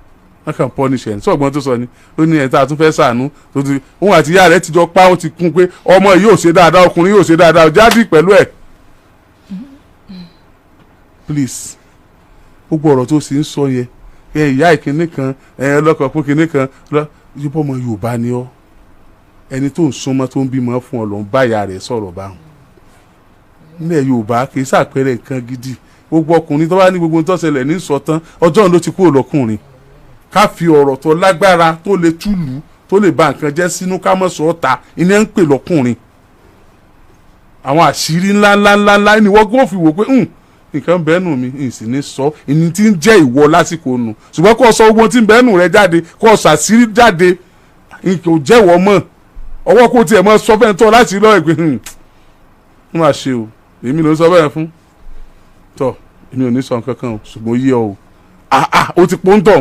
wọ́n kàn punish ẹ̀ sọ́gbọ́n tó sọ ni ó ní ẹ̀ta tún fẹ́ sànú tó ti òun àti ìyá rẹ̀ ti jọ pa ó ti kún pé ọmọ yìí ò ṣe dáadáa ọkùnrin yìí ò ṣe dáadáa jáde pẹ̀lú ẹ̀ please gbogbo ọ̀rọ̀ tó sì ń sọ yẹn ìyá ìkíní kan ọlọ́kọ̀ fún kíní kan yíbọ̀ ọmọ Yorùbá ni ọ́ ẹni tó ń súnmọ́ tó ń bímọ fún ọ ló ń bá ìyá rẹ̀ sọ̀rọ̀ báwọn nílẹ̀ Yorùbá kì í ṣàpẹẹrẹ nǹkan gidi gbogbo ọkùnrin tó bá ní gbogbo tó ṣẹlẹ̀ ní sọ̀tán ọjọ́ ló ti kúrò lọ́kùnrin ká fi ọ̀rọ̀ tó lágbára tó lè túlù tó lè ba nǹkan jẹ́ sínú ká mọ̀ sọ ọ́ta iná ń pè lọ́kùnrin àwọn àṣírí ńláńláńlá ni wọ́n gbọ́ fi wò pé nǹkan bẹ́ẹ̀nù mi ìsìn ní sọ ìní tí ń jẹ́ ìwọ lásìkò nù ṣùgbọ́n kó sọ ogun tí ń bẹ́ẹ̀nù rẹ jáde kó ṣàṣírí jáde nǹkan ò jẹ́wọ́ mọ́ ọwọ́ kó tiẹ̀ mọ́ sọ fẹ́ẹ́ tọ́ láti lọ́ọ̀ pé ń máa ṣe o èmi ló ń sọ bẹ́ẹ̀ fún tọ́ èmi ò ní sọ nǹkan kan o ṣùgbọ́n yé ọ o ti pọ́n tọ̀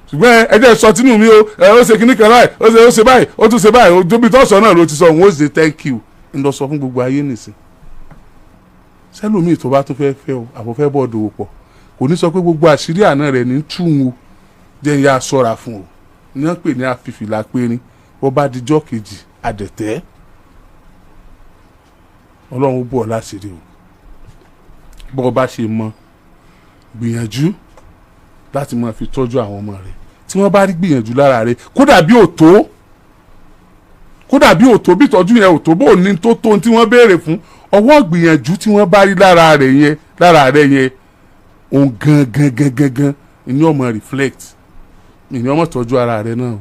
ṣùgbọ́n ẹjẹ́ sọ tínú mi o ó ṣe kíní kan láì ó ṣe báyìí ó tún ṣe báyìí ó tóbi tó sọ náà ló ti sọ òun ó ṣe thank you ń lọ sọ fún gbogbo ayé nìsín sẹ́lòmíì tó bá tún fẹ́ fẹ́ o àbò fẹ́ bọ́ dòwò pọ̀ kò ní sọ pé gbogbo àṣírí àná rẹ̀ ní túwò jẹ́ ìyá sọ́ra fún o ní wọ́n pè ní àfìfìlà périn wọ́n bá dijọ́ kejì àdẹ̀tẹ́ ọlọ́run bọ̀ láṣìírí o bọ́ bá ṣe mọ gbìyànjú láti máa fi tọ́jú àwọn ọmọ rẹ̀ tí wọ́n bá rí gbìyànjú lára rẹ̀ kódà bí òtó bí ìtọ́jú yẹn òtó bó ní tó tí wọ́n béèrè fún ọwọ́ gbìyànjú tí wọ́n bá rí lára rẹ̀ yẹn òun gangan ìní ọmọ reflect ìní ọmọ tọ́jú ara rẹ̀ náà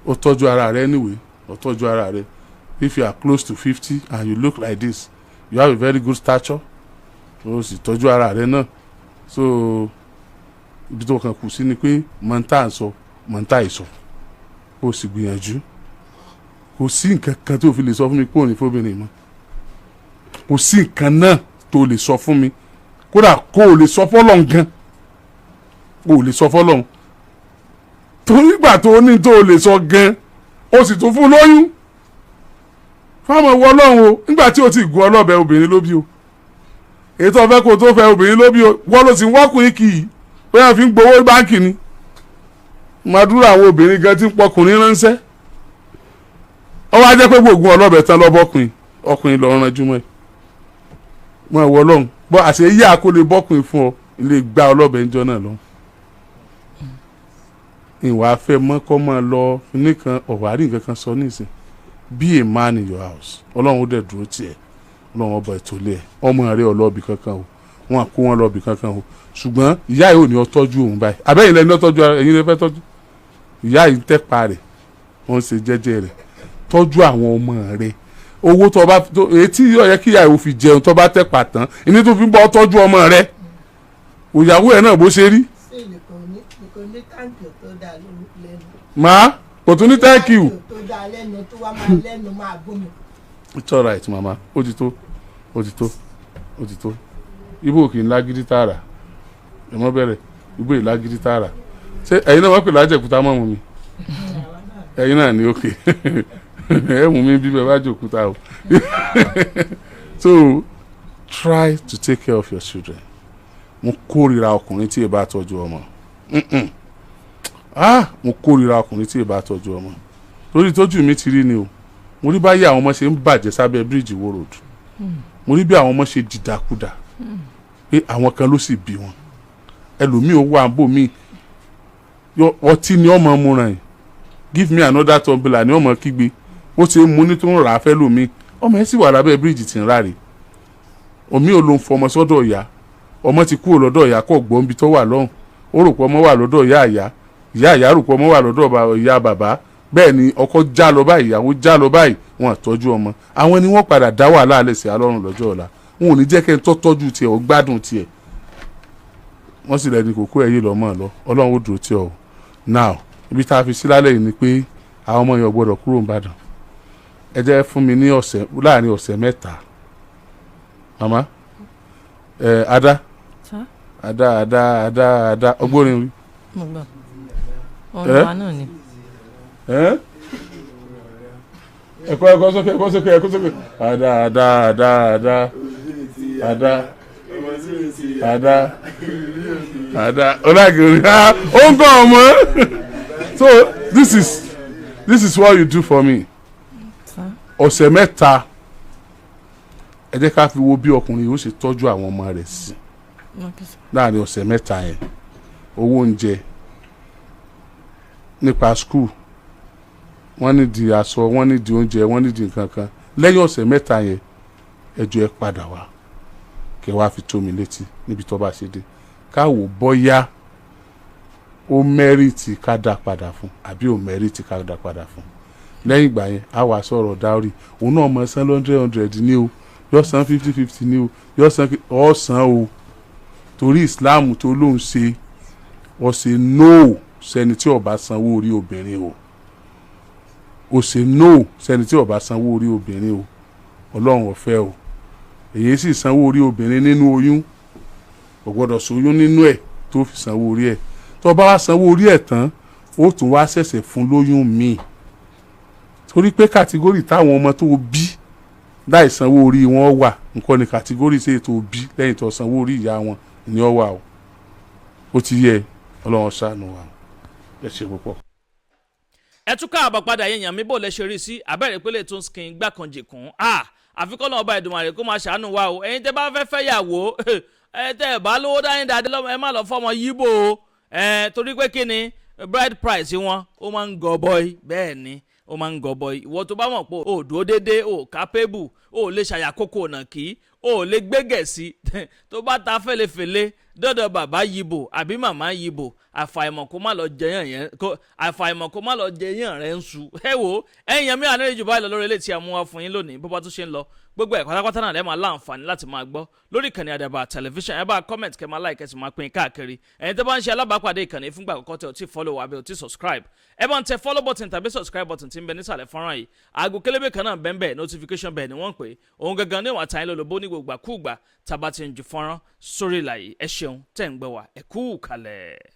ó tọ́jú ara rẹ̀ anyway ó tọ́jú ara rẹ̀ if you are close to 50 and you look like this you have a very good stature ó sì tọ́jú ara rẹ̀ náà so ibi tó kàn kù sí ni pé mọ̀ntà sọ mọ̀ntà ìsọ ó sì gbìyànjú kò sí nǹkan kan tó fi lè sọ fún mi pé òní fóbìnrin mọ́ kò sí nǹkan náà tó lè sọ fún mi kódà kó o lè sọ fọ́lọ́run gan kó o lè sọ fọ́lọ́run torí ìgbà tó ní tó o lè sọ gan o sì tún fún lóyún fáwọn ìwọ ọlọ́run o nígbà tí o ti gun ọlọ́bẹ obìnrin ló bí o ètò ọ̀fẹ́ kò tó fẹ́ obìnrin ló bí o wọ́n ló sì ń wákùnrin kì í bóyá fi ń gbowó báńkì ni màdúrà àwọn obìnrin gan ti ń pọkùnrin ránṣẹ́ ọ wá jẹ́ pé gbogbo ọlọ́bẹ tán lọ́bọ̀kùnrin ọkùnrin lọ́ọ́ ranjú mọ́ ẹ mọ́ ìwọ ọlọ́run bọ́ àṣẹ yíyá kó lè bọ́kùnrin fún ọ ilé gba ọlọ́bẹ ńjọ́ náà lọ ìwà afẹ́ mọ́kọ́ máa lọ nìkan ọ̀wárí nǹkan kan sọ nísìn be a man in your house ọlọ́run ó dẹ̀ dúró tiẹ̀ ọlọ́run ọba ìtòlẹ́ ẹ̀ ọmọ rẹ̀ ọlọ́ọ̀bì kankan o wọn kó wọn lọ́ọ̀bì kankan o ṣùgbọ́n ìyá yìí ò ní ọ tọ́jú òun báyìí àbẹ́yìn lẹ́ni ọ tọ́jú ẹ̀yin lè fẹ́ tọ́jú ìyá yìí ń tẹ́pa rẹ̀ wọ́n ń ṣe jẹ́jẹ́ rẹ̀ tọ́jú àwọn ọmọ rẹ̀ owó tó bá etí yóò yẹ kí ìyá yìí ó fi jẹun tó bá tẹ́pa tán ìní tó fi ń bọ́ tọ́jú ọmọ rẹ̀ òyàwó ẹ̀ náà bó ṣe rí. màá kò tún ní thank you. It's all right mama ó ti tó ibo kì í lágídí tààrà ẹ mọ bẹ̀rẹ̀ ibo yìí lágídí tààrà ṣé ẹ̀yin náà wọ́n pè lájẹ̀kúta mọ́ mu mi ẹ̀yin náà ní òkè ẹ̀ mú mi bí bẹ́ẹ̀ bá jòkúta o so try to take care of your children mo kórìíra ọkùnrin tí ẹ bá tọ́jú ọmọ mo kórìíra ọkùnrin tí ẹ bá tọ́jú ọmọ torí tójú mi ti rí ni o mo rí báyìí àwọn ọmọ ṣe ń bàjẹ́ sábẹ́ bíríìjì Ìwó road mo rí bí àwọn ọmọ ṣe dìdàkudà pé àwọn kan ló sì bí wọn ẹlòmíì ó wà bò mí ọtí ni ọmọ mu ràn yìí give me another tumbler ni ọmọ kígbe ó ṣe é mú ní tó ń rà á fẹ́ lómi ọmọ ẹ sì wà lábẹ́ bíríìjì tí ń ráre omi ò ló ń fọmọ sọ́dọ̀ ìyá ọmọ ti kúrò lọ́dọ̀ ìyá kọ̀ gbọ́n bí tó wà lọ́hùn ó rò pé ọmọ wà lọ́dọ̀ ìyá ìyá rò pé ọmọ wà lọ́dọ̀ ìyá bàbá bẹ́ẹ̀ ni ọkọ já lọ báyìí ìyàwó já lọ báyìí wọn àtọ́jú ọmọ àwọn ni wọ́n padà dá wàhálà alẹ́ sí alọ́run lọ́jọ́ ọ̀la wọn ò ní jẹ́ kẹ́ ń tọ́jú tiẹ̀ ó gbádùn tiẹ̀ wọ́n sì lẹ́ni kókó ẹ̀yìn lọ́mọ lọ ọlọ́run ó dúró tiẹ̀ o now ibi tá a fi sí lálẹ́ yìí ni pé àwọn ọmọ yẹn gbọ́dọ̀ kúrò nìbàdàn ẹ jẹ́ fún mi ní láàrin ọ̀sẹ̀ mẹ́ta màmá ada ọgbórin rí. ọ̀nà náà ni. ẹ̀kọ́ sókè ada ọlágìrì ó ń gbọ́ ọmọ so this is what you do for me ọ̀sẹ̀ mẹ́ta ẹ jẹ́ ká fi wo bí ọkùnrin yóò ṣe tọ́jú àwọn ọmọ rẹ̀ sí láàrin ọ̀sẹ̀ mẹ́ta yẹn owó oúnjẹ nípa school wọ́n ní di aṣọ wọ́n ní di oúnjẹ wọ́n ní di nǹkan kan lẹ́yìn ọ̀sẹ̀ mẹ́ta yẹn ẹjọ́ ẹ padà wá kẹ́ wá fi tó mi létí níbi tó bá ṣe dé ká wò bọ́yá ó mẹ́rìtì ká dá padà fún àbí ó mẹ́rìtì ká dá padà fún lẹ́yìn ìgbà yẹn á wá sọ̀rọ̀ dáórì òun náà mọ̀ san 100 ní o yóò san 50 ní o yóò san ọ̀sán o torí Islam tó lóun ṣe ọ̀sẹ̀ nóò sẹ́ni tí ó bá sanwó orí obìnrin o ó ṣe nóò sẹ́ni tí ó bá sanwó orí obìnrin o ọlọ́run ọ̀fẹ́ o èyí sì sanwó orí obìnrin nínú oyún kò gbọ́dọ̀ sóyún nínú ẹ̀ tó fi sanwó orí ẹ̀ tó bá wá sanwó orí ẹ̀ tán ó tún wá ṣẹ̀ṣẹ̀ fún lóyún míì torí pé kàtígórì táwọn ọmọ tó bí láì sanwó orí wọn wà nǹkan ní kàtígórì sí ètò bí lẹ́yìn tó sanwó orí ìyá wọn ni ó wà o ó ti yẹ ọlọ́run ṣàánú wa ẹ ṣe púpọ̀. ẹ tún káàbọ̀ padà yẹn yàn mí bò lẹ ṣe rí sí abẹ́rẹ́ ìpínlẹ̀ tó ń skin gbàkànjẹ̀kùn àfikún náà ọba Èdùmàrè kó máa ṣàánú wa o ẹ̀yin tẹ́ bá fẹ́ fẹ́ yàwó ẹ tẹ́ ẹ bá lówó dání dáadé lọ́mọ ẹ má lọ fọmọ yíbò o torí pé kí ni bride price wọn ó máa ń gọbọi bẹ́ẹ̀ ni ó máa ń gọbọi ìwọ tó bá mọ̀ pé o dúró déédéé o capable o lè ṣàyàkókò ọ̀nà kí o lè gbégẹ̀ sí tó bá ta fẹ́lẹ́fẹ́lẹ́ dọ́dọ̀ bàbá yìbò àbí màmá yìbò àfàìmọ̀ kó má lọ jẹyàn rẹ̀ ń su. ẹ wo ẹ̀yin yẹn mi àná ìjọba ìlọ lórí ilé tí a mú wá fún yín lónìí bó bá tún ṣe ń lọ gbogbo ẹ̀ pátápátá náà lẹ́ máa láǹfààní láti máa gbọ́ lórí ìkànnì àdàbà tẹlifíṣàn ẹ bá comment kẹ́ máa like ẹ sì máa pín káàkiri ẹ̀yin tó bá ń ṣe alábàápàdé ìkànnì fúngbà àkọ́kọ́ tẹ ò tí follow wa bẹ́ẹ̀ ò tí subscribe ẹ bá ń tẹ follow button tàbí subscribe button tí ń bẹ nísàlẹ̀ fọ́nrán yìí aago kélébé kan náà bẹ́ẹ̀ notification bẹ́ẹ̀ ni wọ́n ń pè òun gangan ní ìwà tàyín lólobó ní gbogbo àkúùgbà tàbá ti ń ju fọ́nrán sórí ìlà yìí ẹ ṣeun tẹ̀ ń gbọ́ wa ẹ kú kalẹ̀.